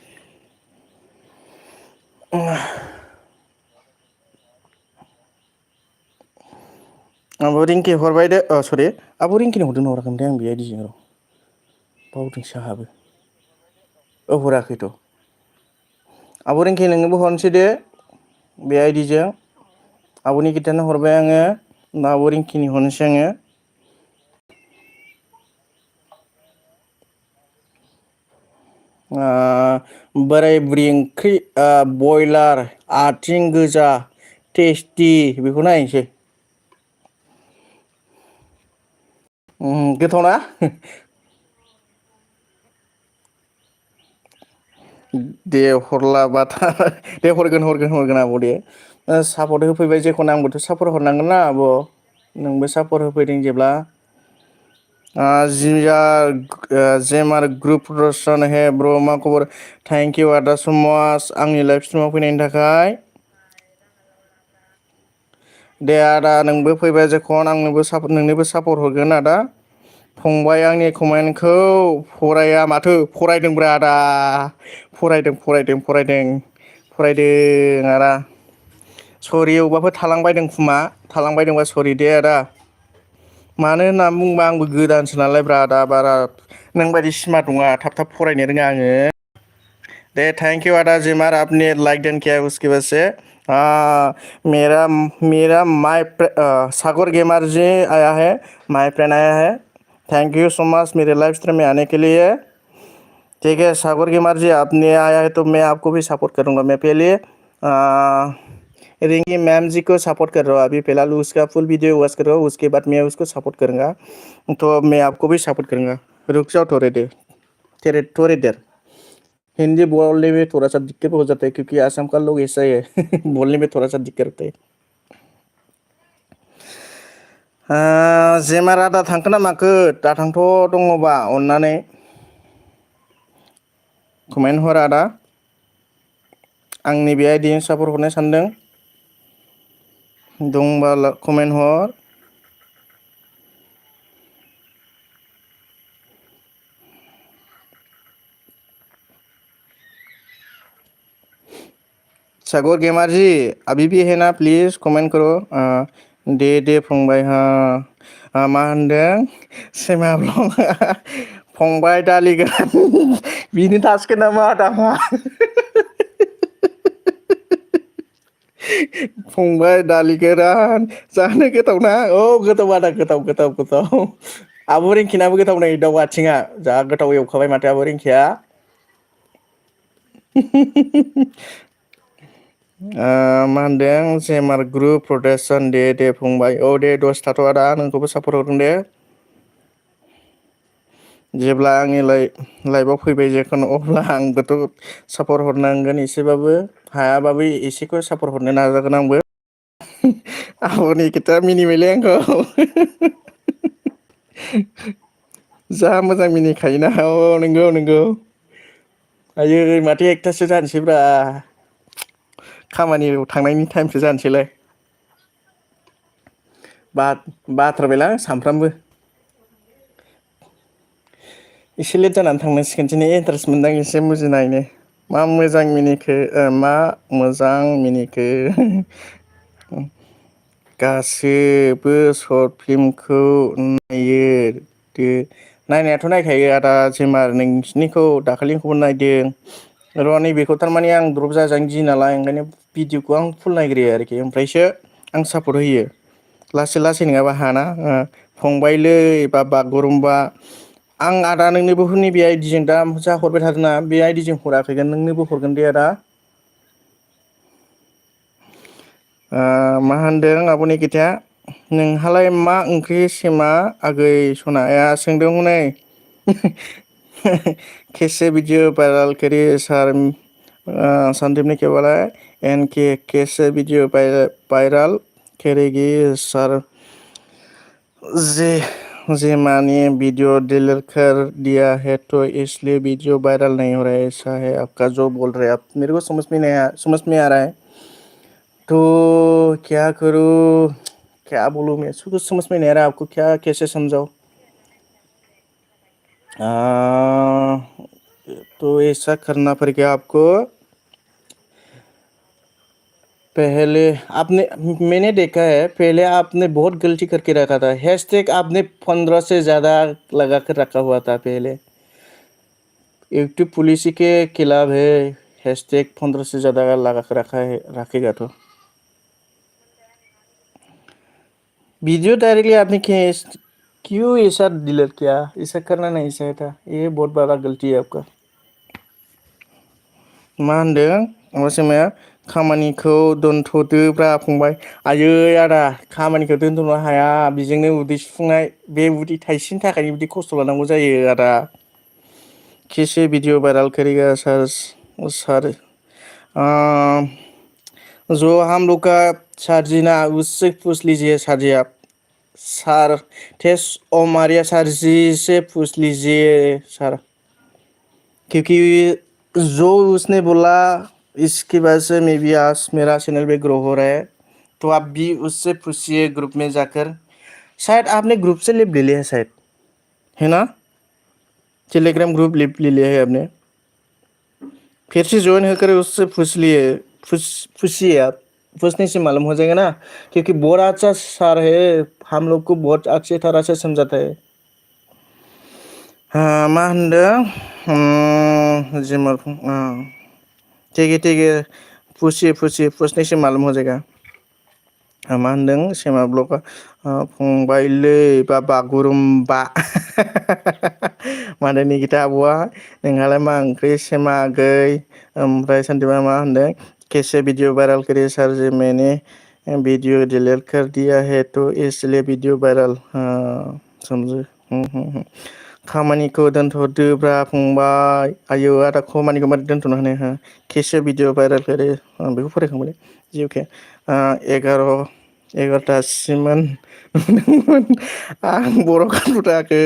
अब रिंकि हरबाय दे सरि आब' रिंकिनो हरदों ना हराखैमोनथाय आं बे आइडिजों र' बावदोंसो आंहाबो हराखैथ' आब' रिंकि नोंनोबो हरनोसै दे बे आइडिजों आब'नि गिटारनो हरबाय आङो आब' रिंकिनि हरनोसै आङो बोराय बुरि ओंख्रि बयलार आथिं गोजा टेस्टि बेखौ नायनोसै गोथावना दे हरलाबाथा दे हरगोन आब' दे सापर्ट होफैबाय जेखौनो आंबोथ' सापर्ट हरनांगोन ना आब' नोंबो सापर्ट होफैदों जेब्ला जेमार ग्रुप रसन हे ब्र मा खबर थेंक इउ आदा सो माच आंनि लाइभ स्ट्रिमाव फैनायनि थाखाय दे आदा नोंबो फैबाय जेखन आंनोबो नोंनोबो सापर्ट हरगोन आदा फंबाय आंनि कमेन्टखौ फराया माथो फरायदोंब्रा आदा फरायदों आदा सरि अबावबाफोर थालांबायदोंबा सरि दे आदा मानो होनना बुंबा आंबो गोदानसो नालाय ब्रा आदा बारा नोंबायदि स्मार्ट नङा थाब फरायनो रोङा आङो दे थैंक यू आदा जिमार आपने लाइक डन किया उसकी वजह से मेरा सागर गेमर जी आया है माय फ्रेंड आया है थैंक यू सो मच मेरे लाइव स्ट्रीम में आने के लिए ठीक है सागर गेमर जी आपने आया है तो मैं आपको भी सपोर्ट करूंगा मैं पहले रिंकी मैम जी को सपोर्ट कर रहा हूँ अभी फिलहाल उसका फुल वीडियो वॉच कर रहा हूँ उसके बाद मैं उसको सपोर्ट करूंगा तो मैं आपको भी सपोर्ट करूंगा रुक जाओ थोड़ी देर हिंदी बोलने में थोड़ा सा दिक्कत हो जाता है क्योंकि आसाम का लोग ऐसा ही है बोलने में थोड़ा सा दिक्कत होता है जेमारा दा थांखो ना माखो दा थांथ' दङबा अननानै कमेन्ट हर आदा आंनि बे आइडिजों सापर्ट हरनो सानदों दंबा कमेन्ट हर सागर गेमर जी अभी भी है ना प्लीज कमेंट करो दे फंबाय मा होनदों सेमा ब्लग फंबाय दालि गोरान बिनो थासिगोन नामा आदा फंबाय दालि गोरान जानो गोथावना गोथाव आदा गोथाव आब' रिंकिनाबो गोथाव नै दाउ आथिङा जा गोथाव एवखाबाय माथो आब' रिंकिया मा होनदों जेमार ग्रुप प्रटेक्सन दे फंबाय दे दसे थाथ' आदा नोंखौबो सापर्ट हरदों दे जेब्ला आंनि लाइभआव फैबाय जेखुनु अब्ला आंबोथ' सापर्ट हरनांगोन एसेबाबो हायाबाबो एसेखौ सापर्ट हरनो नाजागोन आंबो आब'नि खोथा मिनिबायलै आंखौ जा मोजां मिनिखायोना नंगौ नंगौ आयै माथो एकथासो जानोसैब्रा खामानियाव थांनायनि टाइमसो जानोसैलाय बाथारबायलां सानफ्रामबो एसे लेट जानानै थांनांसिगोन दिनै इन्टारेस्ट मोनदां एसे मुजिनायनो मा मोजां मिनिखो मा मोजां मिनिखो गासिबो सर्ट फिल्मखौ नायो नायनायाथ' नायखायो आदा जेमार नोंसिनिखौ दाखालिनिखौबो नायदों र' नैबेखौ थारमाने आं द्रप जाजानो गियो नालाय ओंखायनो भिडिअखौ आं फुल नायग्रोयो आरोखि ओमफ्रायसो आं सापर्ट होयो लासै लासै नङाबा हाना फंबायलै बा बागुरुम्बा आं आदा नोंनोबो नैबे आइडिजों दा जा हरबाय थादोंना बे आइडिजों हराखैगोन नोंनोबो हरगोन दे आदा मा होनदों आब'नि खोथाया नोंहालाय मा ओंख्रि सेमा आगै सनाया सोंदों हनै कैसे वीडियो वायरल करे सर संदीप ने क्या बोला है इनके कैसे वीडियो वायरल करेगी सर जे माने वीडियो डिलीट कर दिया है तो इसलिए वीडियो वायरल नहीं हो रहा है ऐसा है आपका जो बोल रहे हैं आप मेरे को समझ में आ रहा है तो क्या करूँ क्या बोलूँ मैं कुछ समझ में नहीं आ रहा आपको क्या कैसे समझाओ तो ऐसा करना पड़ेगा आपको पहले आपने मैंने देखा है पहले आपने बहुत गलती करके रखा था हैशटैग आपने 15 से ज़्यादा लगा कर रखा हुआ था पहले यूट्यूब पुलिस के खिलाफ है हैशटैग 15 से ज़्यादा लगा कर रखा है रखेगा तो वीडियो डायरेक्टली आपने क्यों ऐसा डिलीट किया ऐसा करना नहीं चाहिए था ये बहुत बड़ा गलती है आपका मा होनदों असेमाया खामानिखौ दोनथ'दोब्रा फंबाय आयै आदा खामानिखौ दोनथ'नो हाया बेजोंनो उदै सुफुंनाय बे उदै थाइसेनि थाखायनो बिदि खस्थ' लानांगौ जायो आदा कैसे वीडियो वायरल करेगा सर जो हम लोग का सर जी ना उससे पूछ लीजिए सर जी आप सर टेस ओमारिया सर जी से पूछ लीजिए सर क्योंकि जो उसने बोला इसकी वजह से मे बी आज मेरा चैनल भी ग्रो हो रहा है तो आप भी उससे पूछिए ग्रुप में जाकर शायद आपने ग्रुप से लिप ले लिया है शायद है ना टेलीग्राम ग्रुप लिप ले लिया है आपने फिर से ज्वाइन होकर उससे पूछिए आप पूछने से मालूम हो जाएगा ना क्योंकि बहुत अच्छा सर है हम लोग को बहुत अच्छे तरह से समझाता है हाँ मा होनदों जिमर ठीक है पूछने से मालूम हो जाएगा मा होनदों सेमा ब्लगा फंबायलै बा बागुरुम्बा माने निगिता आब'आ नोंहालाय मा ओंख्रि सेमा आगै ओमफ्राय सानदिबा मा होनदों कैसे वीडियो वायरल करे सर जी मैंने वीडियो डिलीट कर दिया है तो इसलिए वीडियो वायरल समझो खामानिखौ दोनथ'दोब्रा फंबाय आयौ आदा खामानिखौ मारै दोनथ'नो हानो हो कैसे वीडियो वायरल करे बेखौ फरायखांबाय जि अके 11टासिममोन नुदोंमोन आं बर' गानबोथाराखै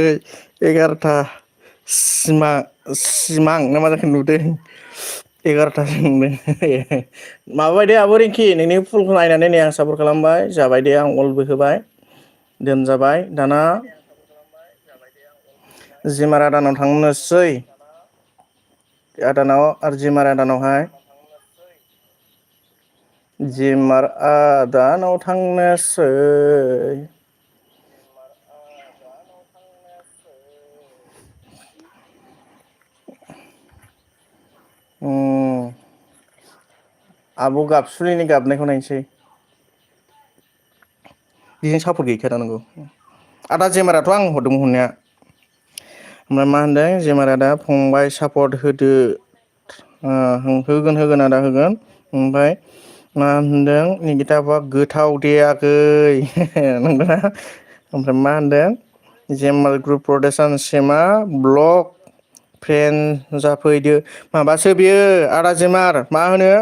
11टा सिमां ना मा जाखो नुदों 11टासो नुदों माबाबाय दे आब' रिंकि नोंनि फुलखौ नायनानै नै आं सापर्ट खालामबाय जाबाय दे आं अलबो होबाय दोनजाबाय दाना जिमार आदानाव थांनोसै आदानाव आरो जिमार आदानावहाय जिमार आदानाव थांनोसै आब' गाबसुलिनि गाबनायखौ नायनोसै बेजों सापर्ट गैखाया नंगौ आदा जेमाराथ' आं हरदोंमोन हरनाया ओमफ्राय मा होनदों जेमार आदा फंबाय सापर्ट होदो होगोन आदा होगोन ओमफ्राय मा होनदों निगिता आब'आ गोथाव दे आगै नंगौना ओमफ्राय मा होनदों जेमार ग्रुप प्रडाक्सन सेमा ब्लग फ्रेन्ड जाफैदो माबासो बियो आदा जेमार मा होनो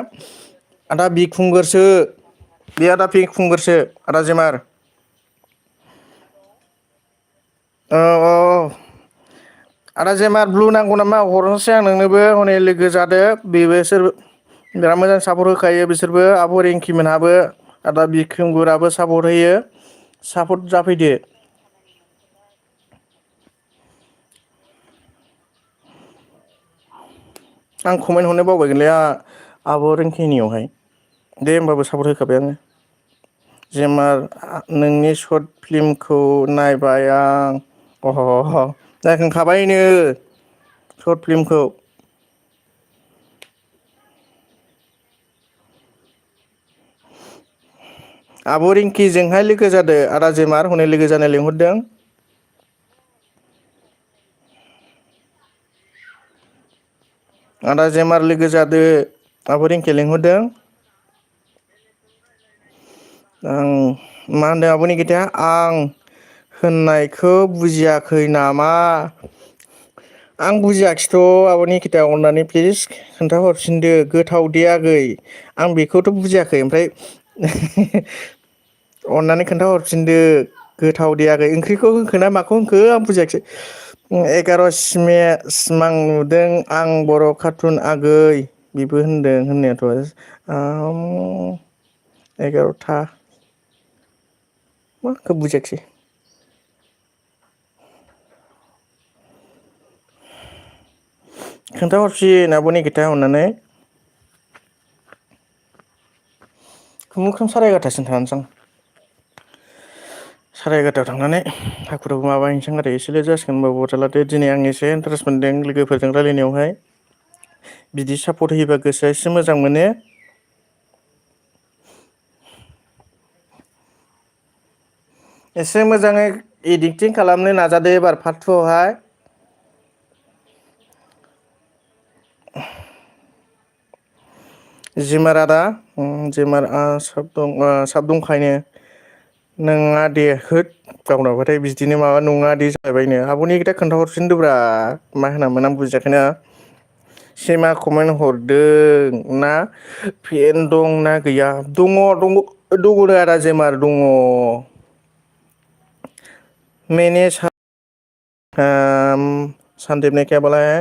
आदा बिखुंगुरसो बे आदा बिखुंगुरसो आदा जेमार औ औ आदा जेमार ब्लु नांगौ नामा हरनोसै आं नोंनोबो हनै लोगो जादो बेबो सोर बिराद मोजां सापर्ट होखायो बिसोरबो आब' रिंखि मोनहाबो आदा बिख्रिंगुराबो सापर्ट होयो सापर्ट जाफैदो आं कमेन्ट हरनो बावबायगोनलै आब' रिंकिनियावहाय दे होमबाबो सापर्ट होखाबाय आङो जेमार नोंनि सर्ट फिल्मखौ नायबाय आं अह नायखांखाबायनो सर्ट फिल्मखौ आब' रिंकिजोंहाय लोगो जादो आदा जेमार हनै लोगो जानो लिंहरदों आदा जेमार लोगो जादो आब' रिंकिया लिंहरदों आं मा होनदों आब' निकिताया आं होननायखौ बुजियाखै नामा आं बुजियाखिथ' आब' निकिता अननानै प्लिज खोन्थाहरफिनदो गोथाव दे आगै आं बेखौथ' बुजियाखै ओमफ्राय अननानै खोन्थाहरफिनदो गोथाव दे आगै ओंख्रिखौ होनखो ना माखौ होनखो आं बुजियाखिसै 11 सिमां नुदों आं बर' कार्टुन आगै बेबो होनदों होननायाथ' 11था माखौ बुजियाखिसै खोन्थाहरफिन आब' निकिता अननानै खुनुरुखुम 11:30सिम थानोसै आं 11:30 थांनानै हाखुदाखु माबाहैनोसै आरो एसे लेट जासिगोन होनबाबो अरजालादे दिनै आं एसे इन्टारेस्ट मोनदों लोगोफोरजों रायलायनायावहाय बिदि सापर्ट होयोबा गोसोआ एसे मोजां मोनो एसे मोजाङै इडिटिं खालामनो नाजादो एबार पार्ट 2 आवहाय जिमार आदा जिमार साब दंखायनो नङा दे होद गावनावबाथाय बिदिनो माबा नङा दे जाहैबायनो आब'नि खोथा खोन्थाहरफिनदोब्रा मा होनामोन आं बुजियाखैना सेमा कमेन्ट हरदों ना फेन दं ना गैया दङ आदा जेमार दङ मैंने सन्दीप ने क्या बोला है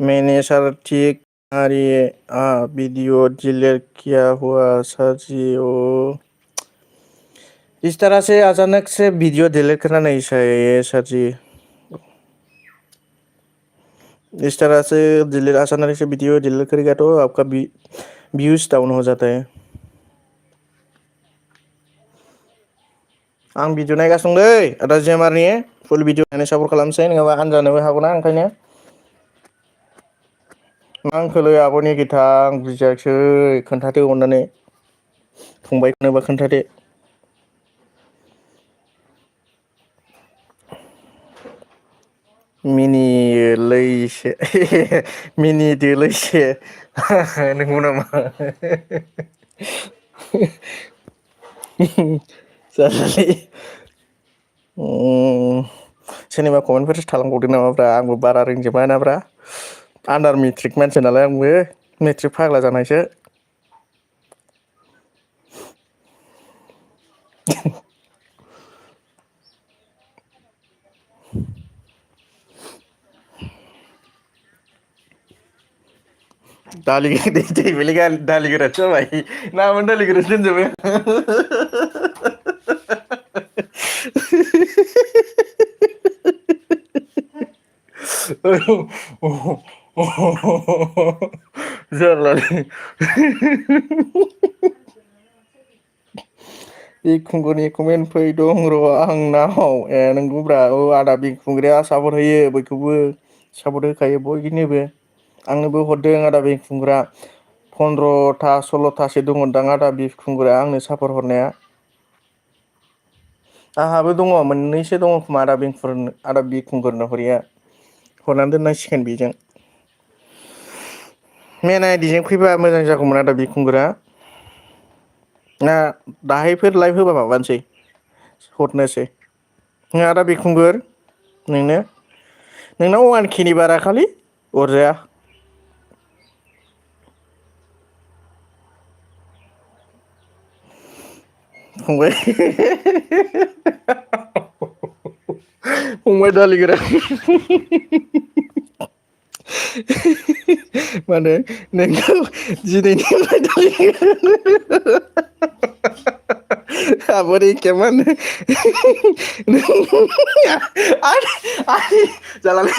मैंने सर ठीक वीडियो डिलीट किया हुआ सर जी ओ इस तरह से अचानक से वीडियो डिलीट करना नहीं चाहिए सर जी इस तरह से डिलीट अचानक से वीडियो डिलीट करेगा तो आपका व्यूज डाउन हो जाता है आं भिडिअ नायगासिनोलै आदा जेमारनि फुल भिडिअ नायनो सापर्ट खालामसै नङाबा आनजानोबो हागौना ओंखायनो मा होनखोलै आब'नि गिथा आं बुजियाखिसै खोन्थादो अननानै फंबायनोबा खोन्थादो मिनियोलैसो मिनिदोलैसो नंगौ नामा जारलालै सोरनिबा कमेन्टफोरसो थालांबावदों नामाब्रा आंबो बारा रोंजोबा नाब्रा आन्दार मेट्रिक मानसि नालाय आंबो मेट्रिक फाग्ला जानायसो दालि दालि गोरानसो जाबाय नामानो दालि गोरानसो दोनजाबाय जारलालै बिखुंगुरनि कमेन्ट फैदों र' आंनाव नोंगौब्रा आदा बिखुंग्रिया सापर्ट होयो बयखौबो सापर्ट होखायो बयनोबो आंनोबो हरदों आदा बिखुंग्रा 15था 16थासो दङदां आदा बिखुंगुरा आंनो सापर्ट हरनाया आंहाबो दङ मोननैसो दङ खोमा आदा बिखुंगुरनो हरैया हरनानै दोननांसिगोन बेजों मेन आइडिजों फैबा मोजां जागौमोन आदा बिखुंगुरा ना दाहायफोर लाइभ होबा माबानोसै हरनोसै आदा बिखुंगुर नोंनाव 1K नि बारा खालै अरजाया फंबाय फंबाय दालिगोरा माने नोंखौ दिनैनिफ्राय दालिगोरा आबोरै के माने आरि जालालै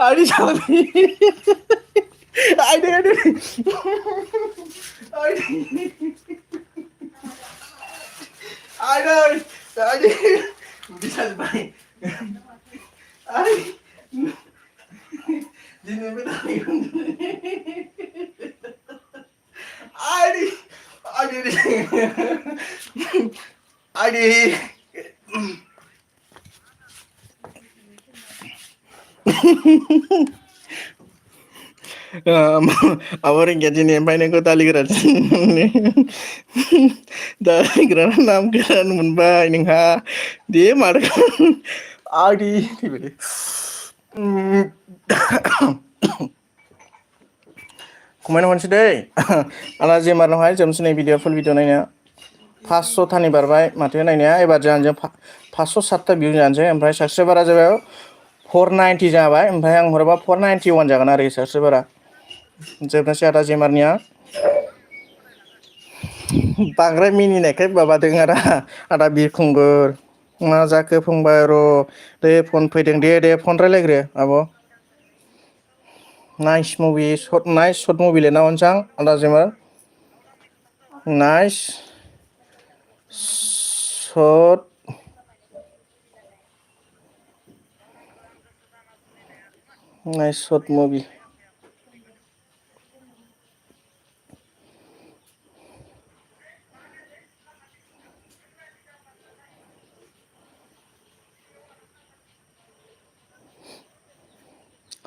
आरि जालालै आइदै आइदै आइदै आइदै उदै साजोब्बाय आइ दिनैनिफ्राय दालिगोरा आइदै आइदै आइदै Ahora que tiene banyak kota ligeran दालिग्रा नाम गोदान मोनबाय नोंहा दे मारगोन आदि थैबायलै खमायना हरनोसै दै आला जेमारनावहाय जोबनोसै नै भिडिअ फुल भिडिअ नायनाया 500 थानि बारबाय माथो नायनाया एबार जानोसै 507 भिउ जानोसै ओमफ्राय साबसक्राइबारा जाबाय 490 जाबाय ओमफ्राय आं हराबा 491 जागोन आरो साबसक्राइबारा जोबनोसै आदा जेमारनिया बांद्राय मिनिनायखाय माबादों आदा बिरखुंगुर मा जाखो फंबाय र' दे फन फैदों दे फन रायलायग्रो आब' nice movie nice short movie लिरना हरनोसां आदा जेमार नाइस शर्ट मुभि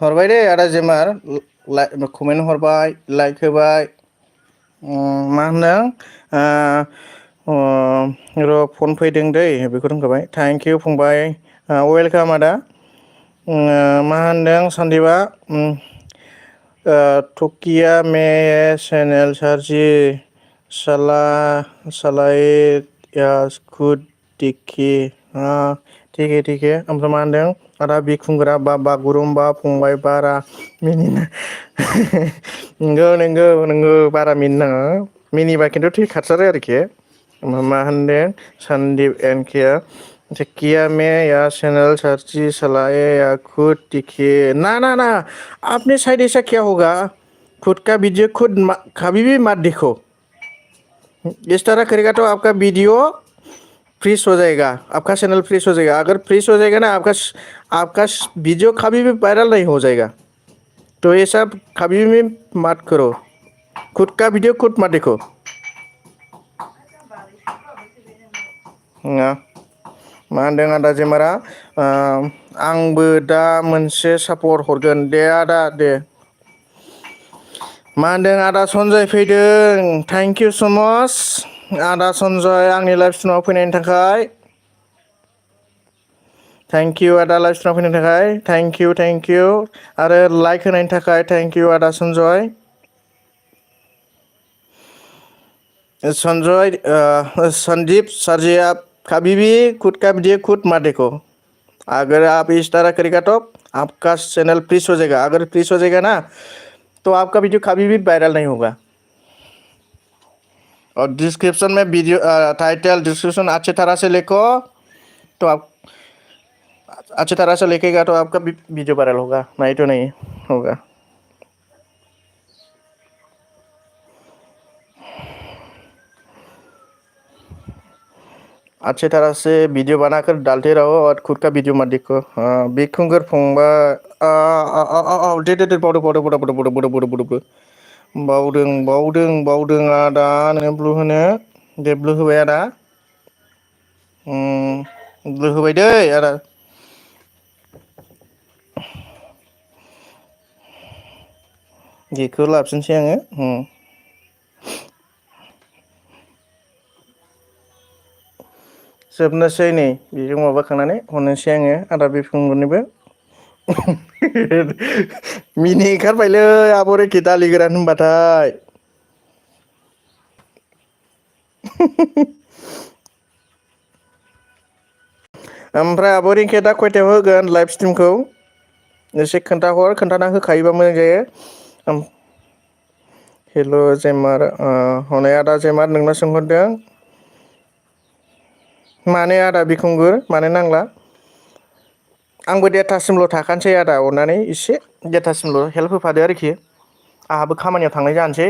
हरबाय दे आदा जेमार कमेन्ट हरबाय लाइक होबाय मा होनदों र' फन फैदों दै बेखौ रोंखाबाय थेंक इउ फंबाय वेलकाम आदा मा होनदों सन्दीपआ टकिया में चैनल सार्जी सालाए या खुद दिखी हाँ ठीक है ओमफ्राय मा होनदों आदा बिखुंगुरा बागुरुम्बा फंबाय बारा मिनिना नंगौ बारा मिनिनाङा मिनिबा खिन्थु थै खारसारो आरोखि मा होनदों सन्दीप एन के किया में या चैनल सर्ची चलाए या खुद दिखिए ना आपने साइड ऐसा क्या होगा खुद का वीडियो खुद कभी भी मत देखो इस तरह करेगा तो आपका वीडियो फ्रीज हो जाएगा आपका चैनल फ्रीज हो जाएगा अगर फ्रीज हो जाएगा ना आपका वीडियो कभी भी वायरल नहीं हो जाएगा तो ये सब कभी भी मत करो खुद का वीडियो खुद मत देखो मा होनदों आदा जेमारा आंबो दा मोनसे सापर्ट हरगोन दे आदा दे मा होनदों आदा सनजय फैदों थेंक इउ स' माच आदा सनजय आंनि लाइभ स्ट्रिमाव फैनायनि थाखाय थेंक इउ आदा लाइभ स्ट्रिमाव फैनायनि थाखाय थेंक इउ आरो लाइक होनायनि थाखाय थेंक इउ आदा सनजय संदीप सरजी आप कभी भी खुद का वीडियो खुद मत देखो अगर आप इस तरह करेगा तो आपका चैनल फ्रीज हो जाएगा अगर फ्रीज हो जाएगा ना तो आपका वीडियो कभी भी वायरल नहीं होगा और डिस्क्रिप्शन में वीडियो टाइटल डिस्क्रिप्शन अच्छी तरह से लिखो तो आप अच्छी तरह से लिखेगा तो आपका वीडियो वायरल होगा नहीं तो नहीं होगा अच्छी तरह से वीडियो बनाकर डालते रहो और खुद का वीडियो मत देखो बिखुंगुर फंबा दे बावदों आदा नोङो ब्लु होनो दे ब्लु होबाय आदा ब्लु होबाय दै आदा बेखौ लाफिनसै आङो जोबनोसै नै बेजों माबाखांनानै हरनोसै आङो आदा बिखुंगुरनिबो मिनि ओंखारबायलै आब' रेखे दालि गोरान होनबाथाय ओमफ्राय आब' रिंकिया दा खयथायाव होगोन लाइभ स्ट्रिमखौ एसे खोन्थाना होखायोबा मोजां जायो। हेल' जेमार हनै आदा जेमार नोंनाव सोंहरदों मानो आदा बिखुंगुर मानो नांला आंबो देरथासिमल' थाखानोसै आदा अननानै एसे देरथासिमल' हेल्प होफादो आरोखि आंहाबो खामानियाव थांनाय जानोसै।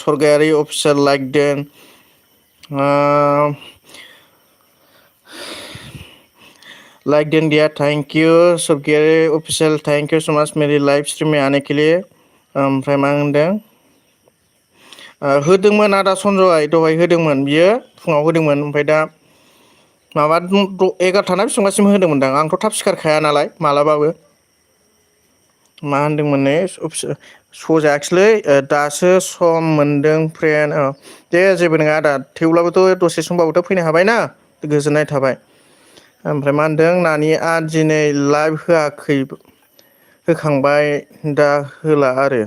सरगायारि अफिसार लाइकदों लाइक दिया थैंक यू सरगायारि official thank you so much मेरी लाइव स्ट्रीम में आने के लिए। ओमफ्राय मा होनदों होदोंमोन आदा सनजय दहाय होदोंमोन बियो फुङाव होदोंमोन ओमफ्राय दा माबा 11ता ना बेसेबांसिम होदोंमोनदां आंथ' थाब सिखारखाया नालाय मालाबाबो मा होनदोंमोन नै सजायाखिसैलै दासो सम मोनदों फ्रेन्ड दे जेबो नङा आदा थेवब्लाबोथ' दसे समबाबोथ' फैनो हाबायना गोजोननाय थाबाय। ओमफ्राय मा होनदों नानिया दिनै लाइभ होआखै होखांबाय दा होला आरो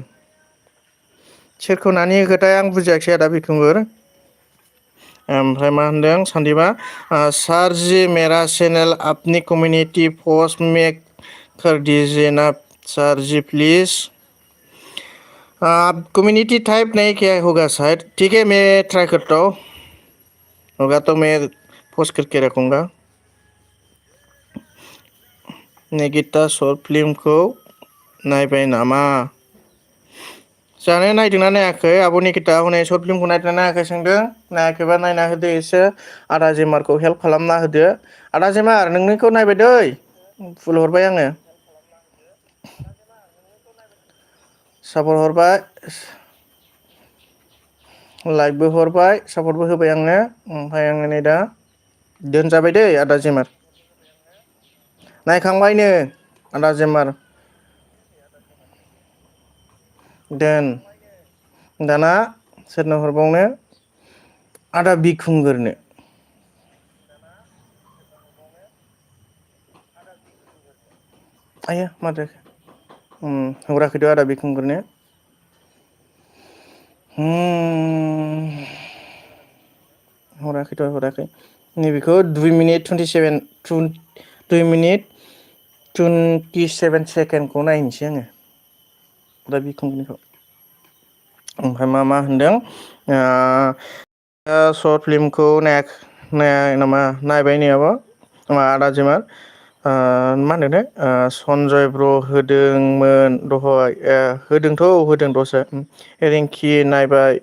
सोरखौ नानि होखोथाय आं बुजियाखिसै आदा बिखुंगुर। ओमफ्राय मा होनदों सन्दीपआ सर जी मेरा चैनल अपनी कम्युनिटी पोस्ट में कर दीजिए ना सर जी प्लीज। आप कम्युनिटी टाइप नहीं किया होगा शायद ठीक है मैं ट्राई करता हूँ होगा तो मैं पोस्ट करके रखूँगा। निकिता शॉर्ट फिल्मखौ नायबाय नामा जानो नायदोंना नायाखै आब' निकिता हनै शर्ट फिल्मखौ नायदोंना नायाखै सोंदों नायाखैबा नायना होदो एसे आदा जेमारखौ हेल्प खालामना होदो आदा जेमार नोंनिखौ नायबाय दै फुल हरबाय आङो सापर्ट हरबाय लाइकबो हरबाय सापर्टबो होबाय आङो ओमफ्राय आङो नै दा दोनजाबाय दै आदा जेमार नायखांबायनो आदा जेमार दोन दाना सोरनो हरबावनो आदा बिखुंगुरनो आया माथो हराखैथ' आदा बिखुंगुरनो हराखै नैबेखौ 2 मिनिट 27 सेकेन्डखौ नायनोसै आङो दा बिखुंगुरनिखौ ओमफ्राय मा होनदों शर्ट फिल्मखौ नाया नामा नायबाय नै आब' आदा जेमार मा होनदों सनजय ब्र होदोंमोन दहाय होदोंथ' होदों दसे रिंकि नायबाय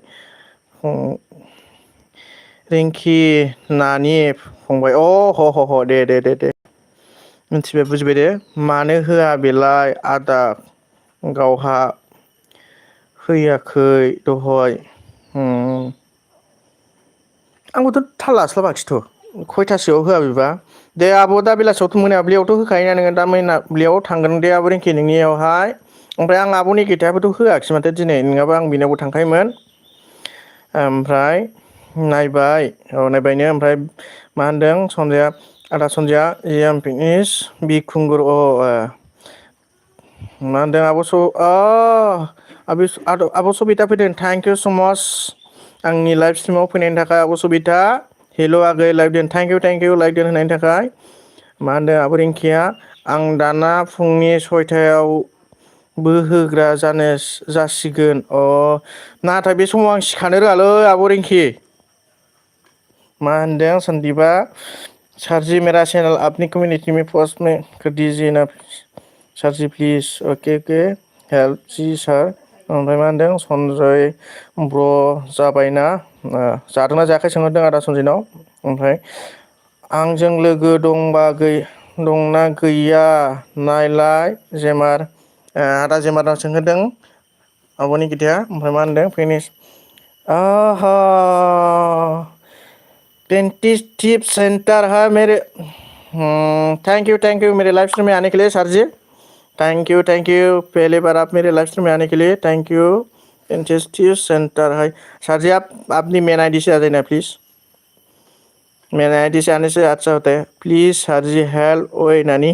रिंकि नानि फंबाय ह दे मिथिबाय बुजिबाय दे मानो होआ बेलाय आदा गावहा फैयाखै दहाय आंबोथ' थाल लास्लाबाखिसैथ' खयथासोआव होआ बेबा दे आब' दा बेलासियावथ' मोनाब्लियावथ' होखायोना नोङो दा मोनाब्लियाव थांगोन दे आब' रिंकि नोंनियावहाय ओमफ्राय आं आब' निकितायाबोथ' होआखिसै माथो दिनै नङाबा आं बिनावबो थांखायोमोन ओमफ्राय नायबाय नायबायनो ओमफ्राय मा होनदों सनजया आदा सनजया एम फिनिश बिखुंगुर मा होनदों आब' सबिता फैदों थेंक इउ स' माच आंनि लाइभ स्ट्रिमाव फैनायनि थाखाय आब' सबिता हेल' आगै लाइक दोन थेंक इउ लाइक दोन होनायनि थाखाय मा होनदों आब' रिंकिया आं दाना फुंनि 6टायावबो होग्रा जासिगोन नाथाय बे समाव आं सिखानो रोङालै आब' रिंकि मा होनदों सन्दीपआ सर जी मेरा चैनल अपनी कम्युनिटी में पोस्ट में कर दीजिए ना सर जी प्लिज अके हेल्प जी सार ओमफ्राय मा होनदों सनजय ब्र जाबायना जादोंना जायाखै सोंहरदों आदा सनजयनाव ओमफ्राय आंजों लोगो दंना गैया नायलाय जेमार आदा जेमारनाव सोंहरदों आब' निकिताया ओमफ्राय मा होनदों फिनिश टेंटेटिव सेंटर है मेरे थैंक यू मेरे लाइव स्ट्रीम में आने के लिए सर जी थैंक यू पहली बार आप मेरे लाइव स्ट्रीम में आने के लिए थैंक यू टेंटेटिव सेंटर है सर जी आप अपनी मेन आईडी से आ जाना प्लीज़ मेन आईडी से आने से अच्छा होता है प्लीज़ सर जी हेल्प ओए नानी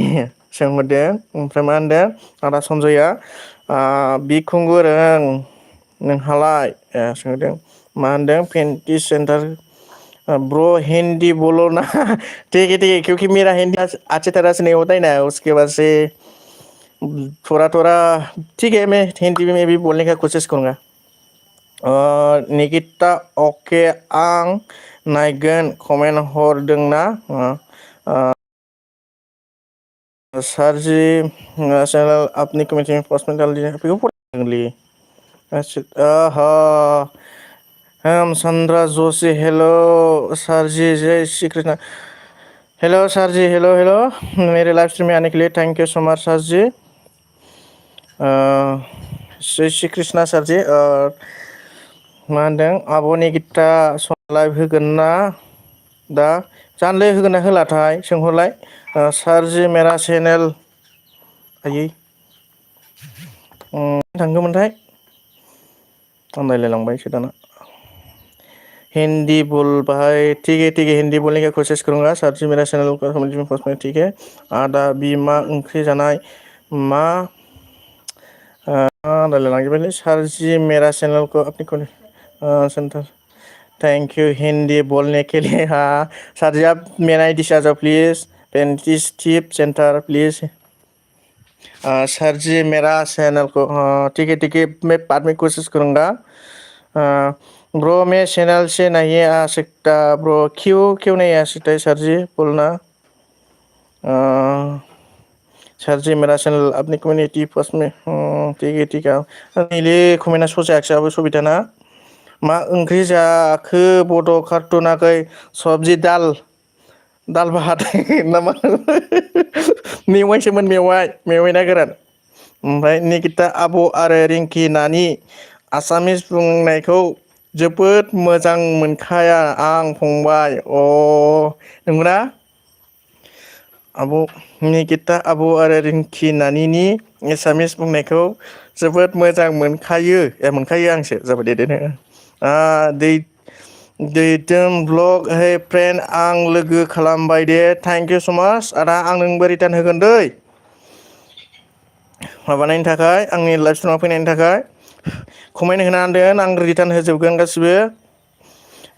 सोंहरदों ओमफ्राय मा होनदों आदा सनजया बिखुंगुर नोंहालाय सोंहरदों मा होनदों पेंटी सेंटर ब्रो हिंदी बोलो ना ठीक है क्योंकि मेरा हिंदी अच्छी तरह से नहीं होता है ना उसके बाद से थोड़ा थोड़ा ठीक है मैं हिंदी में भी बोलने का कोशिश करूँगा निकिता ओके आं नायगोन कमेन्ट हरदोंना सर जी चैनल अपनी कमेंट में पोस्ट में डाल दीजिए आपको पढ़ेंगे अच्छा हम संद्रा जोशी हेलो सर जी जय श्री कृष्ण हेलो सर जी हेलो हेलो मेरे लाइव स्ट्रीम में आने के लिए thank you so much sir जी जय श्री कृष्ण सर जी और मा होनदों आब'नि गिता लाइभ होगोन ना दा जानलै होगोन ना होलाथाय सोंहरलाय सर जी मेरा चैनल आयै थांगौमोनथाय आन्दायलायलांबायसो दाना हिंदी बोल भाई ठीक है हिंदी बोलने की कोशिश करूंगा सर जी मेरा चैनल को समझ में पोस्ट में ठीक है आदा बीमा ओंख्रि जानाय मा आन्दायलायलांजोब्बायलै सर जी मेरा चैनल को अपनी सेंटर थैंक यू हिंदी बोलने के लिए हाँ सर जी आप मेरा आईडी से आ जाओ प्लीज़ पेंटिस टिप सेंटर प्लीज़ सर जी मेरा चैनल को ठीक है मैं बाद में कोशिश करूँगा ब्रो मैं चैनल से नहीं आ सकता ब्रो क्यों नहीं आ सकता है सर जी बोलना सर जी मेरा चैनल अपनी कम्युनिटी पोस्ट में ठीक है नैलै कमेन्टआ सजायाखिसै सबिताना मा ओंख्रि जाखो बड' कार्टुनाखै सबजि दाल भात नामा मेवाइसोमोन मेवाइ ना गोरान ओमफ्राय निकिता आब' आरो रिंकि नानि आसामिस बुंनायखौ जोबोद मोजां मोनखाया आं फंबाय नंगौना आब' निकिता आब' आरो रिंकि नानिनि एसामिस बुंनायखौ जोबोद मोजां मोनखायो आंसो जाबाय दे दैदोम ब्लग हे फ्रेन्ड आं लोगो खालामबाय दे थैंक यू सो मच आदा आं नोंबो रिटार्न होगोन दै माबानायनि थाखाय आंनि लाइभ स्ट्रिमाव फैनायनि थाखाय कमेन्ट होनानै दोन आं रिटार्न होजोबगोन गासिबो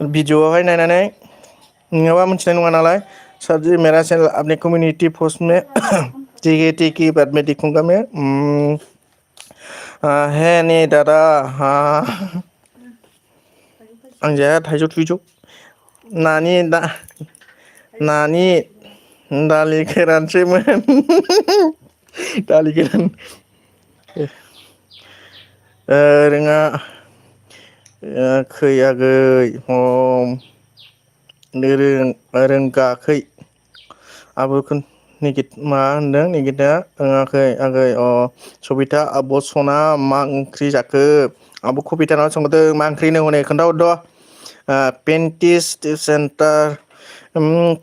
भिडिअ'आवहाय नायनानै नङाबा मिथिनाय नङा नालाय सर जी मेरा चैनल अपने कम्युनिटी पोस्ट में ठीक है बाद में दिखूंगा मैं है नहीं दादा हाँ आं जाया थाइजौ थुइजौ नानि दालि गोरानसोमोन दालि गोरान रोङा खै आगै रोंगाखै आब'खौ मा होनदों निगिता रोङाखै आगै सबिता आब' सना मा ओंख्रि जाखो आब' कबितानाव सोंहरदों मा ओंख्रिनो हनै खोन्थाहरद' पेंटिस सेंटर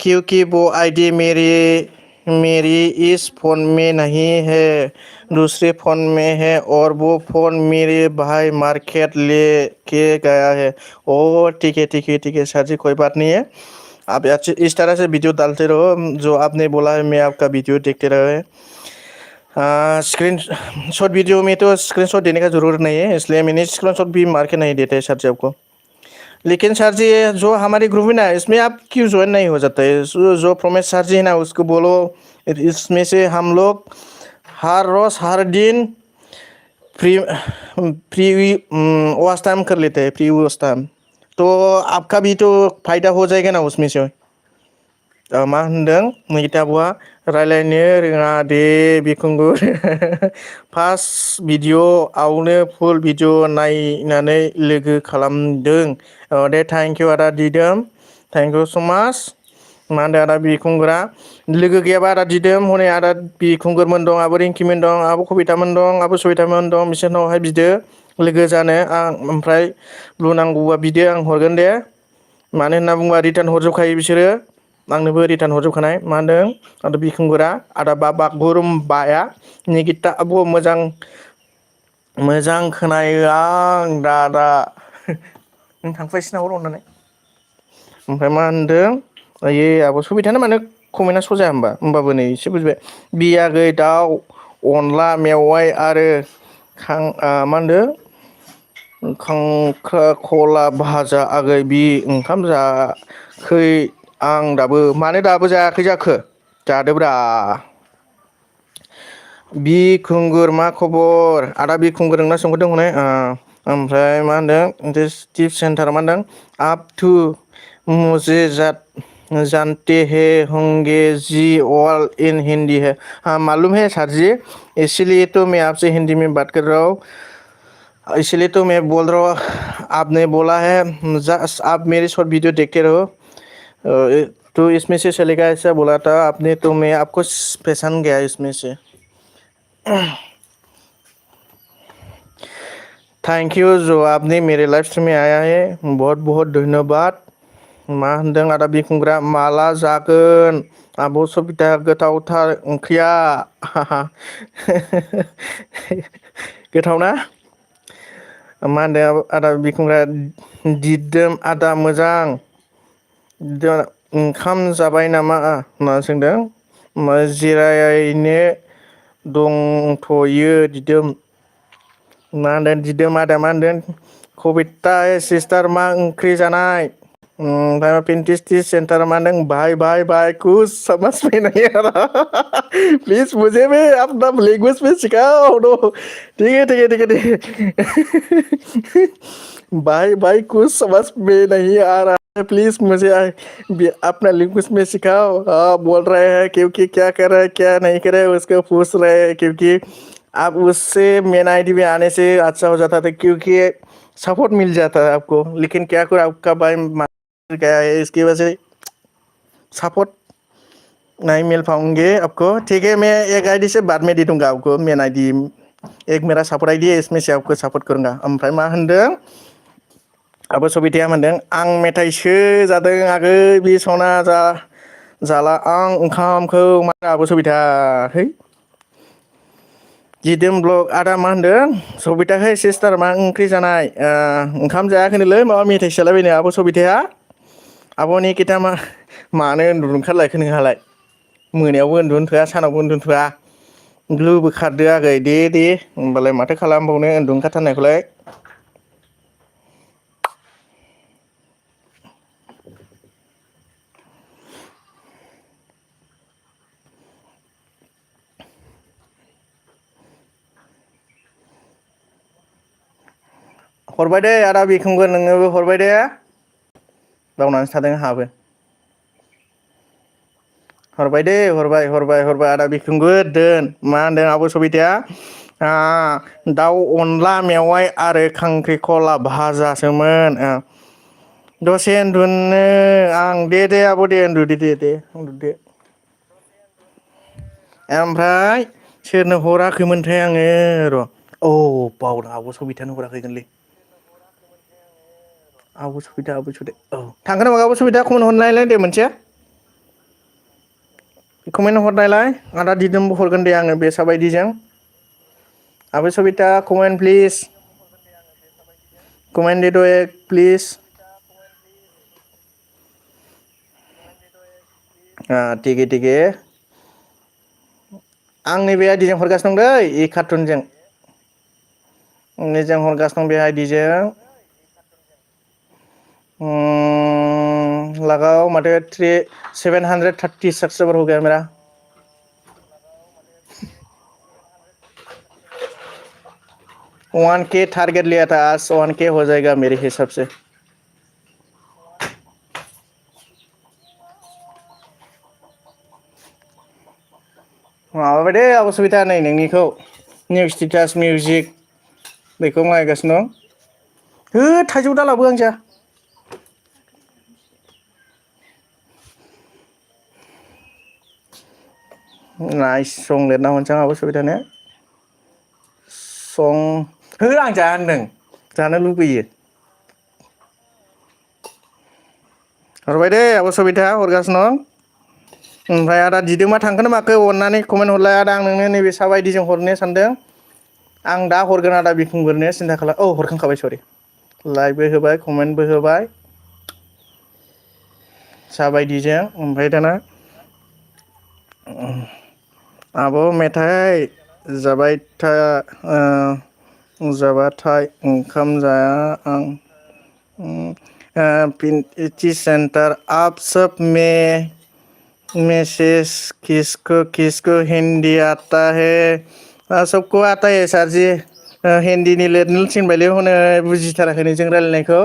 क्योंकि वो आईडी मेरी इस फोन में नहीं है दूसरे फोन में है और वो फोन मेरे भाई मार्केट लेके गया है ठीक है सर जी कोई बात नहीं है आप इस तरह से वीडियो डालते रहो जो आपने बोला है मैं आपका वीडियो देखते रहे स्क्रीन शॉट वीडियो में तो स्क्रीन शॉट देने का ज़रूरत नहीं है इसलिए मैंने स्क्रीन शॉट भी मार के नहीं देते सर जी आपको लेकिन सर जी जो हमारी ग्रुप है ना इसमें आप क्यों ज्वाइन नहीं हो जाते जो प्रमेश सर जी है ना उसको बोलो इसमें से हम लोग हर रोज़ हर दिन फ्री वॉच टाइम कर लेते हैं फ्री वॉच टाइम तो आपका भी तो फायदा हो जाएगा ना उसमें से मा होनदों निकिता आब'आ रायलायनो रोङा दे बिखुंगुर फार्स्ट भिडिअ'आवनो फुल भिडिअ' नायनानै लोगो खालामदों दे थैंक यू आदा दिदोम थैंक यू सो मच मा होनदों आदा बिखुंगुरा लोगो गैयाबा आदा दिदोम हनै आदा बिखुंगुरमोन दं आब' रिंकिमोन दं आब' कबितामोन दं आब' सबितामोन दं बिसोरनावहाय बिदो लोगो जानो आं ओमफ्राय ब्लु नांगौबा बिदो आं हरगोन दे मानो होनना बुङोबा रिटार्न हरजोबखायो बिसोरो आंनोबो रिटार्न हरजोबखानाय मा होनदों आदा बिखुंगुरा आदा बागुरुम्बाया निकिता आब' मोजां खोनायो आं दादा नों थांफायसै नामा अननानै ओमफ्राय मा होनदों आयै आब' सबितानो मानो कमेन्टआ सजाया होमबाबो नै एसे बुजिबाय बियागै दाउ अनला मेवाइ आरो मा होनदों खांख्रिखला भाजा आगै बि ओंखाम जाखै आं दाबो मानो दाबो जायाखै जाखो जादोब्रा बिखुंगुर मा खबर आदा बिखुंगुर नोंना सोंहरदों हनै ओमफ्राय मा होनदों टिप सेन्टार मा होनदों आप टु मुझे जानते हैं होंगे जी ऑल इन हिंदी है हाँ मालूम है सर जी इसीलिए तो मैं आपसे हिंदी में बात कर रहा हूँ इसलिए तो मैं बोल रहा हूँ आपने बोला है आप मेरी शॉर्ट वीडियो देखते रहो तो इसमें से चलेगा ऐसा बोला था आपने तो मैं आपको पहचान गया इसमें से थैंक यू जो आपने मेरे लाइफ स्ट्रीम में आया है बहुत बहुत धन्यवाद मा होनदों आदा बिखुंग्रा माला जागोन आब' सबिता गोथावथार ओंख्रिया गोथाव ना मा होनदों आदा बिखुंग्रा दिदोम आदा मोजां ओंखाम जाबाय नामा होनना सोंदों जिरायनो दंथ'यो दिदोम मा होनदों दिदोम आदा मा होनदों कबिता सिस्टार मा ओंख्रि जानाय पिंटिस्टी सेंटर मा होनदों भाई भाई कुछ समझ में नहीं आ रहा प्लीज मुझे भी अपना लैंग्वेज में सिखाओ दो ठीक है ठीक है ठीक है ठीक है भाई कुछ समझ में नहीं आ रहा है प्लीज मुझे अपना लैंग्वेज में सिखाओ हाँ बोल रहे हैं क्योंकि क्या कर रहे हैं क्या नहीं कर रहे हैं उसको पूछ रहे हैं क्योंकि आप उससे मेन आईडी में आने से अच्छा हो जाता था क्योंकि सपोर्ट मिल जाता है आपको लेकिन क्या करो आपका भाई मार गया है इसकी वजह से सपोर्ट नहीं मिल पाऊंगे आपको ठीक है मैं एक आईडी से बाद में दे दूंगा आपको मेन आईडी एक मेरा सपोर्ट आईडी है इसमें से आपको सपोर्ट करूंगा ओमफ्राय मा होनदों आब' सबिताया होनदों आं मेथाइसो जादों आगै बे सना जाला आं ओंखामखौ मा आब' सबिता है जिदोम ब्लग आदा मा होनदों सबिताखै सिस्टार मा ओंख्रि जानाय ओंखाम जायाखैनोलै माबा मेथाइ जालाबायनो आब' सबिताया आब'नि खोथा मानो उन्दुनो ओंखारलायखो नोंहालाय मोनायावबो उन्दुनो थोआ सानावबो उन्दुनो थोआ ग्लुबो खारदो आगै दे होमबालाय माथो खालामबावनो उन्दुनो ओंखारथारनायखौलाय हरबाय दे आदा बिखुंगुर नोंनोबो हरबाय दे बावनानैसो थादों आंहाबो हरबाय दे हरबाय आदा बिखुंगुर दोन मा होनदों आब' सबिताया दाउ अनला मेवाइ आरो खांख्रिखला भाजासोमोन दसे उन्दुनो आं दे आब' दे उन्दुदो दे उन्दुदो ओमफ्राय सोरनो हराखैमोनथाय आङो र' बावदों आब' सबितानो हराखैगोनलै आब' सबिता औ थांगोन नामा आब' सबिता कमेन्ट हरनायलाय दे मोनसे कमेन्ट हरनायलाय आदा दिदोमबो हरगोन दे आङो बेसा बायदिजों आब' सबिता कमेन्ट प्लिज कमेन्ट दे दो एक प्लिज ठीक है आं नैबे आइडिजों हरगासिनो दं दै ए कार्टुनजों नैजों हरगासिनो दं बे आइडिजों लगाओ माथो 730 सब्सक्राइबर हो गया मेरा 1K टारगेट लिया था आज 1K हो जाएगा मेरे हिसाब से माबाबाय दे आब' सबिता नै नोंनिखौ निउ स्टेटास मिउजिक बेखौ नायगासिनो दं थाइजौ दालाबो आं जा नाइस सं लिरना हरनोसै आं आब' सबितानो सं आं जाया होनदों जानो लुबैयो हरबाय दे आब' सबिता हरगासिनो दं ओमफ्राय आदा दिदोमा थांखोना माखो अननानै कमेन्ट हरलाय आदा आं नोंनो नैबे साबायदिजों हरनो सानदों आं दा हरगोन आदा बिखुंगुरनो सिन्था खालाम हरखांखाबाय सरि लाइकबो होबाय कमेन्टबो होबाय साबायदिजों ओमफ्राय दाना आब' मेथाइ जाबाय था जाबाथाय ओंखाम जाया आं पिटी सेंटर आप सब में मैसेज किसको हिंदी आता है सबको आता है सर जी हिंदीनि लिरनो थिनबायलै हनै बुजिथाराखै जों रायलायनायखौ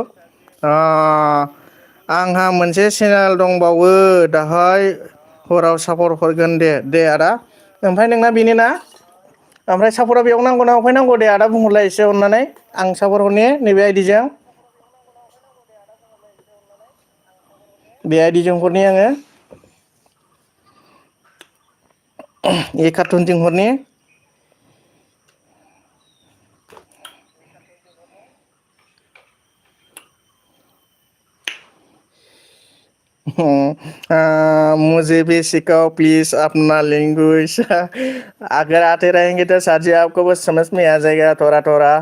आंहा मोनसे चेनेल दंबावो दाहाय हराव सापर्ट हरगोन दे आदा ओमफ्राय नोंना बेनो ना ओमफ्राय सापर्टआ बेयाव नांगौ ना अफाय नांगौ दे आदा बुंहरलाय एसे अननानै आं सापर्ट हरनि नैबे आइडिजों बे आइडिजों हरनि आङो ए कार्टुनजों हरनि मुझे भी सिखाओ प्लीज अपना लैंग्वेज अगर आते रहेंगे तो सर जी आपको बस समझ में आ जाएगा थोड़ा थोड़ा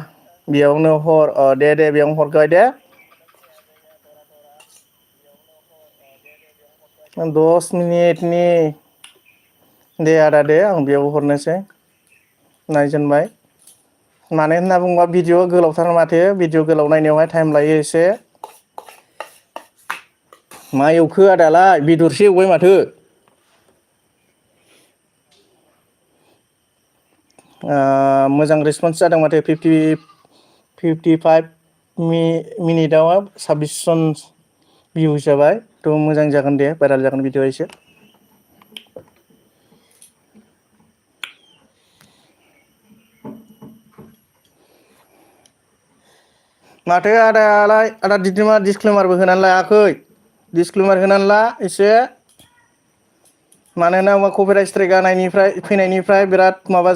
बेयावनो हर दे बेयावनो हरखाय दे 10 मिनिटनि दे आदा दे आं बेयाव हरनोसै नायजेनबाय मानो होनना बुङोबा भिडिअ गोलावथार माथो भिडिअ गोलाव नायनायावहाय टाइम लायो एसे मा एवखो आदालाय बेदरसो एवबाय माथो मोजां रेसपन्स जादों माथो 55 मिनिटआव 26 जन भिउस जाबाय थ' मोजां जागोन दे भाइरेल जागोन भिडिअ एसे माथो आदालाय आदा दिदोमा डिसक्लेमारबो होनानै लायाखै डिसक्लेमार होनानै ला एसे मानोना कपिराइट स्ट्राइक फैनायनिफ्राय बिराद माबा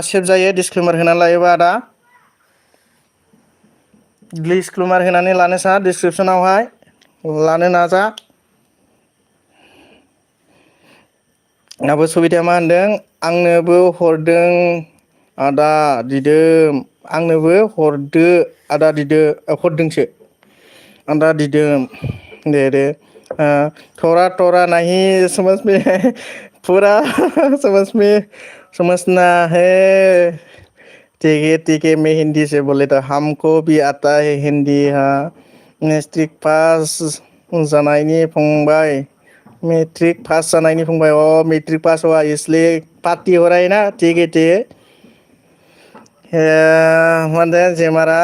सेभ जायो डिसक्लेमार होनानै लायोबा आदा डिसक्लेमार होनानै लानोसा डिसक्रिपसनावहाय लानो नाजा आबो सबिताया मा होनदों आंनोबो हरदों आदा दिदोम आंनोबो हरदो आदा दिदोम हरदोंसो आदा दिदोम दे थोड़ा नहीं समझ में पूरा समझना है ठीक है मैं हिंदी से बोले तो हमको भी आता है हिंदी हाँ मेट्रिक पास जानायनि फंबाय मेट्रिक पास जानायनि फंबाय मेट्रिक पास हुआ इसलिए पार्टी हो रहा है ना ठीक है माने जेमारा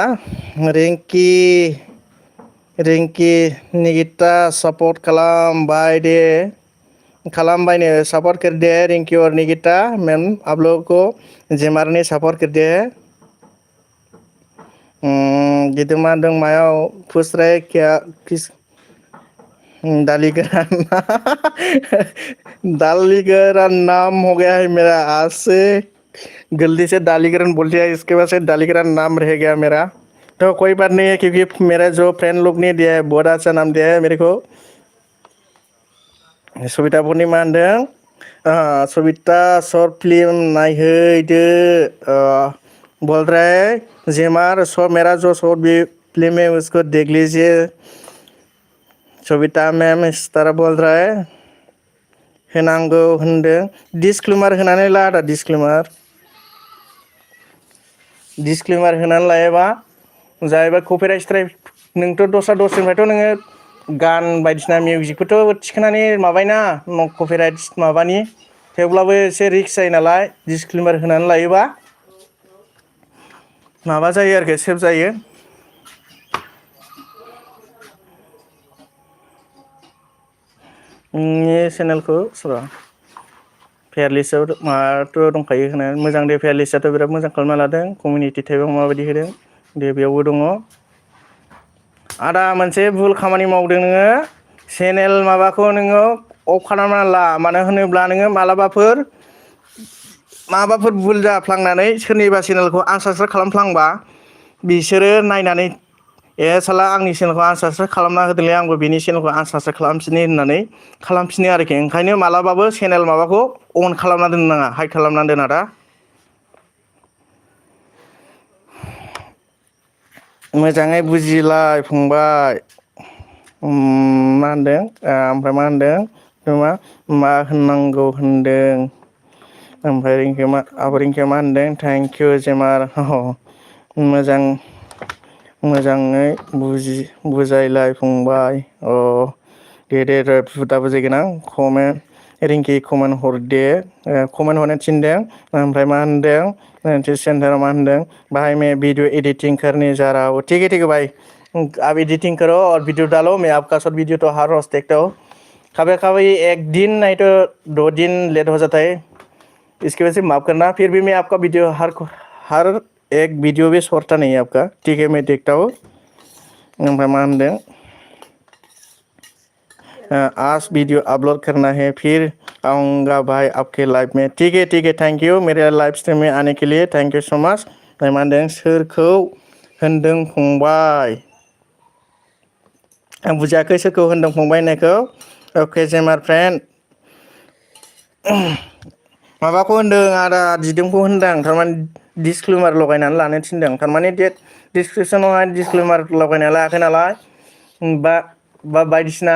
रिंकी निगिता सपोर्ट खालामबाय दे खालामबायनो सपोर्ट कर दे रिंकी और निगिता मैम आप लोगों को जेमार ने सपोर्ट कर दे गिदिमा दं मायाव पूछ रहे क्या किस दालीगरा नाम हो गया है मेरा आज से गलती से दालीगरन बोल दिया इसके बाद से दालीगरा नाम रह गया मेरा तो कोई बात नहीं है क्योंकि मेरा जो फ्रेंड लोग ने दिया है बहुत अच्छा नाम दिया है मेरे को सबिता पूर्णिमा होनदों सबिता शॉर्ट फिल्म नायहैदो बोल रहा है जेमार मेरा जो शॉर्ट फिल्म है उसको देख लीजिए सबिता मैम इस तरह बोल रहा है होनांगौ होनदों डिसक्लेमार होनानै ला आदा डिसक्लेमार होनानै लायोबा जाहैबाय कपिराइट स्ट्राइक नोंथ' दस्रानिफ्रायथ' नोङो गान बायदिसिना मिउजिकखौथ' थिखोनानै माबायना कपिराइट माबानि थेवब्लाबो एसे रिक्स जायो नालाय डिसक्लेमार होनानै लायोबा माबा जायो आरोखि सेभ जायो नोंनि चेनेलखौ फेयारलिस्टआव माबाथ' दंखायो होनानै मोजां दे फेयारलिस्टआथ' बिराद मोजां खालामना लादों कमिउनिटि टाइपआव माबायदि होदों दे बेयावबो दङ आदा मोनसे भुल खामानि मावदों नोङो चेनेल माबाखौ नोङो अफ खालामना ला मानो होनोब्ला नोङो माबाफोर भुल जाफ्लांनानै सोरनिबा चेनेलखौ आनसाबस्क्राइब खालामफ्लांबा बिसोरो नायनानै साला आंनि चेनेलखौ आनसाबस्क्राइब खालामना होदोंलै आंबो बेनि चेनेलखौ आनसाबस्क्राइब खालामफिनो होननानै खालामफिनो आरोखि ओंखायनो मालाबाबो चेनेल माबाखौ अन खालामना दोननो नाङा हाइड खालामना दोन आदा मोजाङै बुजिलाय फंबाय मा होनदों ओमफ्राय मा होनदों मा होननांगौ होनदों ओमफ्राय रिंकिया मा होनदों थेंक इउ जेमार मोजां मोजाङै बुजायलाय फंबाय अ दे फुदा बुजायगोन आं कमेन्ट रिंकि कमेन्ट हरदे कमेन्ट हरनो थिनदों ओमफ्राय मा होनदों सेन्टाराव मा होनदों भाई मैं वीडियो एडिटिंग करने जा रहा हूँ ठीक है भाई आप एडिटिंग करो और वीडियो डालो मैं आपका शॉर्ट वीडियो तो हर रोज देखता हूँ कभी कभी एक दिन नहीं तो 2 दिन लेट हो जाता है इसकी वजह से माफ़ करना फिर भी मैं आपका वीडियो हर एक वीडियो भी छोड़ता नहीं है आपका ठीक है मैं देखता हूँ ओमफ्राय मा होनदों आज वीडियो अपलोड करना है फिर आऊँगा भाई आपके लाइव में ठीक है थैंक यू मेरे लाइव स्ट्रीम में आने के लिए थैंक यू सो मच ओमफ्राय मा होनदों सोरखौ होनदों फंबाय आं बुजियाखै सोरखौ होनदों फंबाय होननायखौ अके जेमार फ्रेन्ड माबाखौ होनदों आदा दिदोमखौ होनदों थारमाने डिसक्लेमार लगायनानै लानो थिनदों थारमाने डिसक्रिपसनावहाय डिसक्लेमार लगायना लायाखै नालाय बा बायदिसिना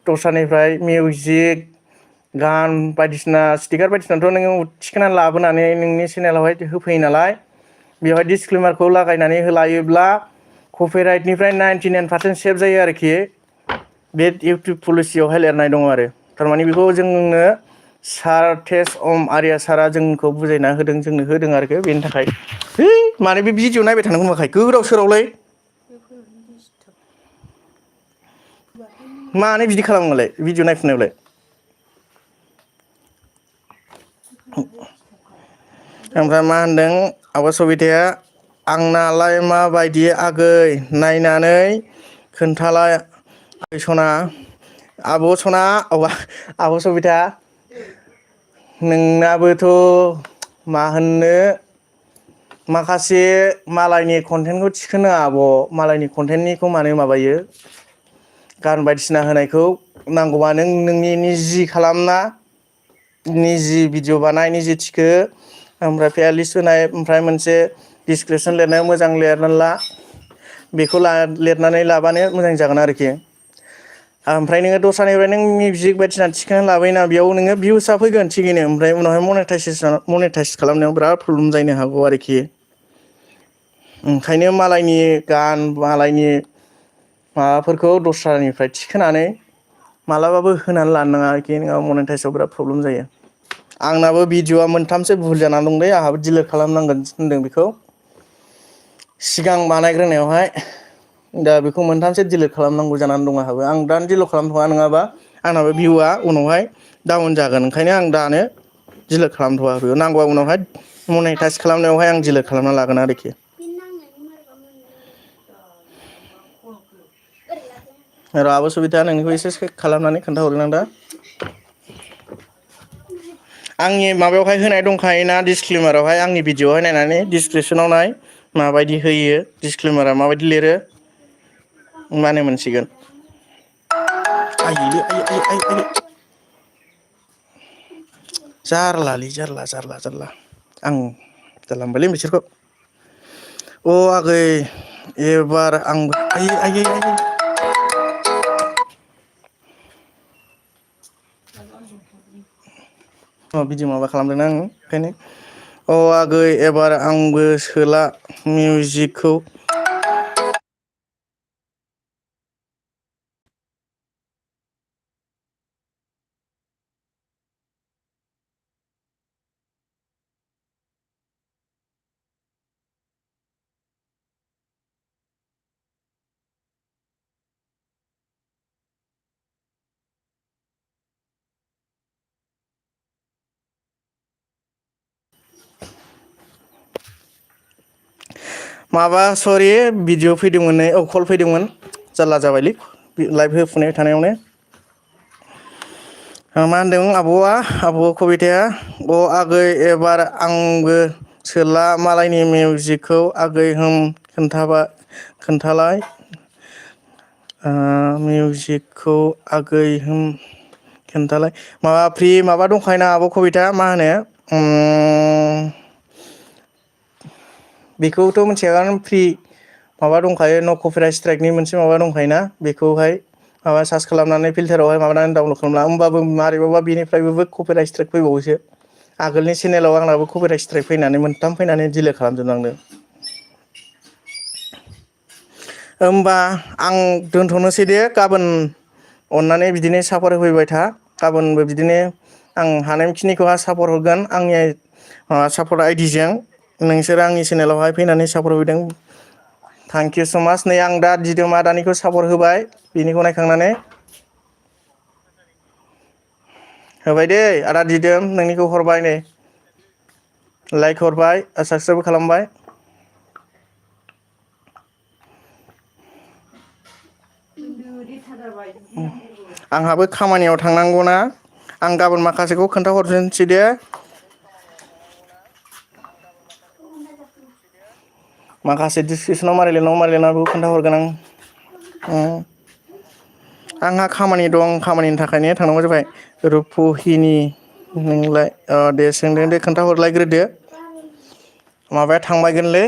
दस्रानिफ्राय मिउजिक गान बायदिसिना स्टिकार बायदिसिनाथ' नोङो थिखोनानै लाबोनानै नोंनि चेनेलावहाय होफैयो नालाय बेवहाय डिसक्लेमारखौ लागायनानै लायोब्ला कपिराइटनिफ्राय 99% सेभ जायो आरोखि बे इउटुब पलिसियावहाय लिरनाय दङ आरो थारमाने बेखौ जोंनो सार टेस आर्या सारा जोंखौ बुजायना होदों जोंनो होदों आरोखि बेनि थाखाय माने बे भिडिअ नायबाय थानांगौ होनबाखाय गोदाव सोरावलै मानो बिदि खालामो नालाय भिडिअ नायफिननायावलाय ओमफ्राय मा होनदों आब' सबिताया आंनालाय माबायदि आगै नायनानै खोन्थालाय सना आब' सना आब' सबिता नोंनाबोथ' मा होननो माखासे मालायनि कन्टेन्टखौ थिखोनो आब' मालायनि कन्टेन्टनिखौ मानो माबायो गान बायदिसिना होनायखौ नांगौबा नों नोंनि निजि खालामना निजि भिडिअ बानाय निजि थिखो ओमफ्राय प्लेलिस्ट होनाय ओमफ्राय मोनसे डिसक्रिपसन लिरनायाव मोजां लिरनानै ला बेखौ लिरनानै लाबानो मोजां जागोन आरोखि ओमफ्राय नोङो दस्रानिफ्राय नों मिउजिक बायदिसिना थिखोनानै लाबोयोना बेयाव नोङो भिउसआ फैगोन थिगैनो ओमफ्राय उनावहाय मनेटाइस खालामनायाव बिराद प्रब्लेम जानो हागौ आरोखि ओंखायनो मालायनि गान मालायनि माबाफोरखौ दस्रानिफ्राय थिखोनानै मालाबाबो होनानै लानो नाङा आरोखि नोंहा मनेटाइसआव बिराद प्रब्लेम जायो आंनाबो भिडिअआ मोनथामसो भुल जानानै दं दे आंहाबो डिलिट खालामनांगोन होनदों बेखौ सिगां बानायग्रोनायावहाय दा बेखौ मोनथामसो डिलिट खालामनांगौ जानानै दं आंहाबो आं दानो डिलिट खालामथ'वा नङाबा आंनाबो भिउआ उनावहाय डाउन जागोन ओंखायनो आं दानो डिलिट खालामथ'वाखै नांगौबा उनावहाय मनेटाइस खालामनायावहाय आं डिलिट खालामना लागोन आरोखि र' आब' सबिता नोंनिखौ एसे चेक खालामनानै खोन्थाहरगोन आं दा आंनि माबायावहाय होनाय दंखायोना डिसक्लेमारावहाय आंनि भिडिअ'आवहाय नायनानै डिसक्रिपसनाव नाय माबायदि होयो डिसक्लेमारा माबायदि लिरो होमबानो मोनसिगोन जारलालै जारला आं जारला मोनबायलै बिसोरखौ अ आगै एबार आंबो आयै भिडिअ माबा खालामदोंना आङो ओंखायनो अ आगै एबार आंबो सोला मिउजिकखौ माबा सरि भिडिअ फैदोंमोन नै कल फैदोंमोन जारला जाबायलै लाइभ होफुनाय थानायावनो मा होनदों आब' कबिताया अ आगै एबार आंबो सोला मालायनि मिउजिकखौ आगै खोन्थालाय मिउजिकखौ आगै खोन्थालाय माबा फ्रि माबा दंखायोना आब' कबिता मा होनो बेखौथ' मिथिखागोन फ्रि माबा दंखायो न' कपिराइट स्ट्राइकनि मोनसे माबा दंखायोना बेखौहाय माबा सार्च खालामनानै फिल्टारावहाय माबानानै डाउनलड खालामला होमबाबो मारैबाबा बेनिफ्रायबो कपिराइट स्ट्राइक फैबावोसो आगोलनि चेनेलाव आंनाबो कपिराइट स्ट्राइक फैनानै मोनथाम फैनानै डिलिट खालामजोबनांदों होमबा आं दोनथ'नोसै दे गाबोन अननानै बिदिनो सापर्ट होफैबाय था गाबोनबो बिदिनो आं हानायखिनिखौ सापर्ट हरगोन आंनि सापर्ट आइडिजों नोंसोर आंनि चेनेलावहाय फैनानै सापर्ट होफैदों थेंक इउ स' माच नै आं दा दिदोम आदानिखौ सापर्ट होबाय बिनिखौ नायखांनानै होबाय दै आदा दिदोम नोंनिखौ हरबाय नै लाइक हरबाय साबसक्राइब खालामबाय आंहाबो खामानियाव थांनांगौना आं गाबोन माखासेखौ खोन्थाहरफिनसै दे माखासे डिसक्रिपसनाव मारिलिरनांगौ खोन्थाहरगोन आं आंहा खामानि दं खामानिनि थाखायनो थांनांगौ जाबाय रुपुहिनि नोंलाय दे सोंदों दे खोन्थाहरलायग्रोदो माबाया थांबायगोनलै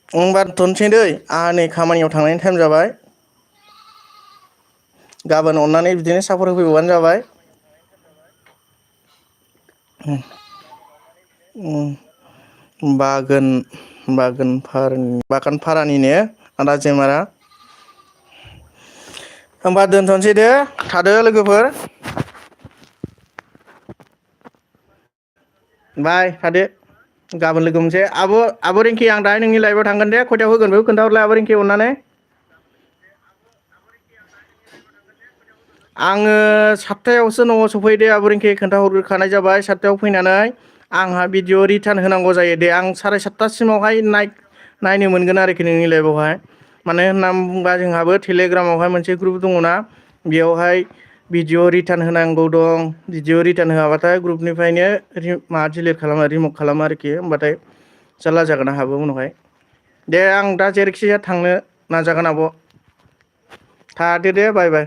होनबा दोनसै दै आंहा नै खामानियाव थांनायनि टाइम जाबाय गाबोन अननानै बिदिनो सापर्ट होफैबानो जाबाय बागान फारानिनो आदा जेमारा होमबा दोनथ'नोसै दे थादो लोगोफोर बाय थादो गाबोन लोगो मोनसै आब' रिंकि आं दाहाय नोंनि लाइभआव थांगोन दे खयथायाव होगोन बेखौ खोन्थाहरलाय आब' रिंकि अननानै आङो 7थायावसो न'आव सफैदो आब' रिंकि खोन्थाहरग्रोखानाय जाबाय 7थायाव फैनानै आंहा भिडिअ रिटार्न होनांगौ जायो दे आं 7:30सिमावहाय नायनो मोनगोन आरोखि नोंनि लाइभआवहाय मानो होननानै बुङोबा जोंहाबो टेलिग्रामावहाय मोनसे ग्रुप दङना बेयावहाय भिडिअ रिटार्न होनांगौ दं भिडिअ रिटार्न होआबाथाय ग्रुपनिफ्रायनो डिलिट खालामो रिमुभ खालामो आरोखि होमबाथाय जारला जागोन आंहाबो उनावहाय दे आं दा जेरैखि जाया थांनो नाजागोन आब' थादो दे बाय बाय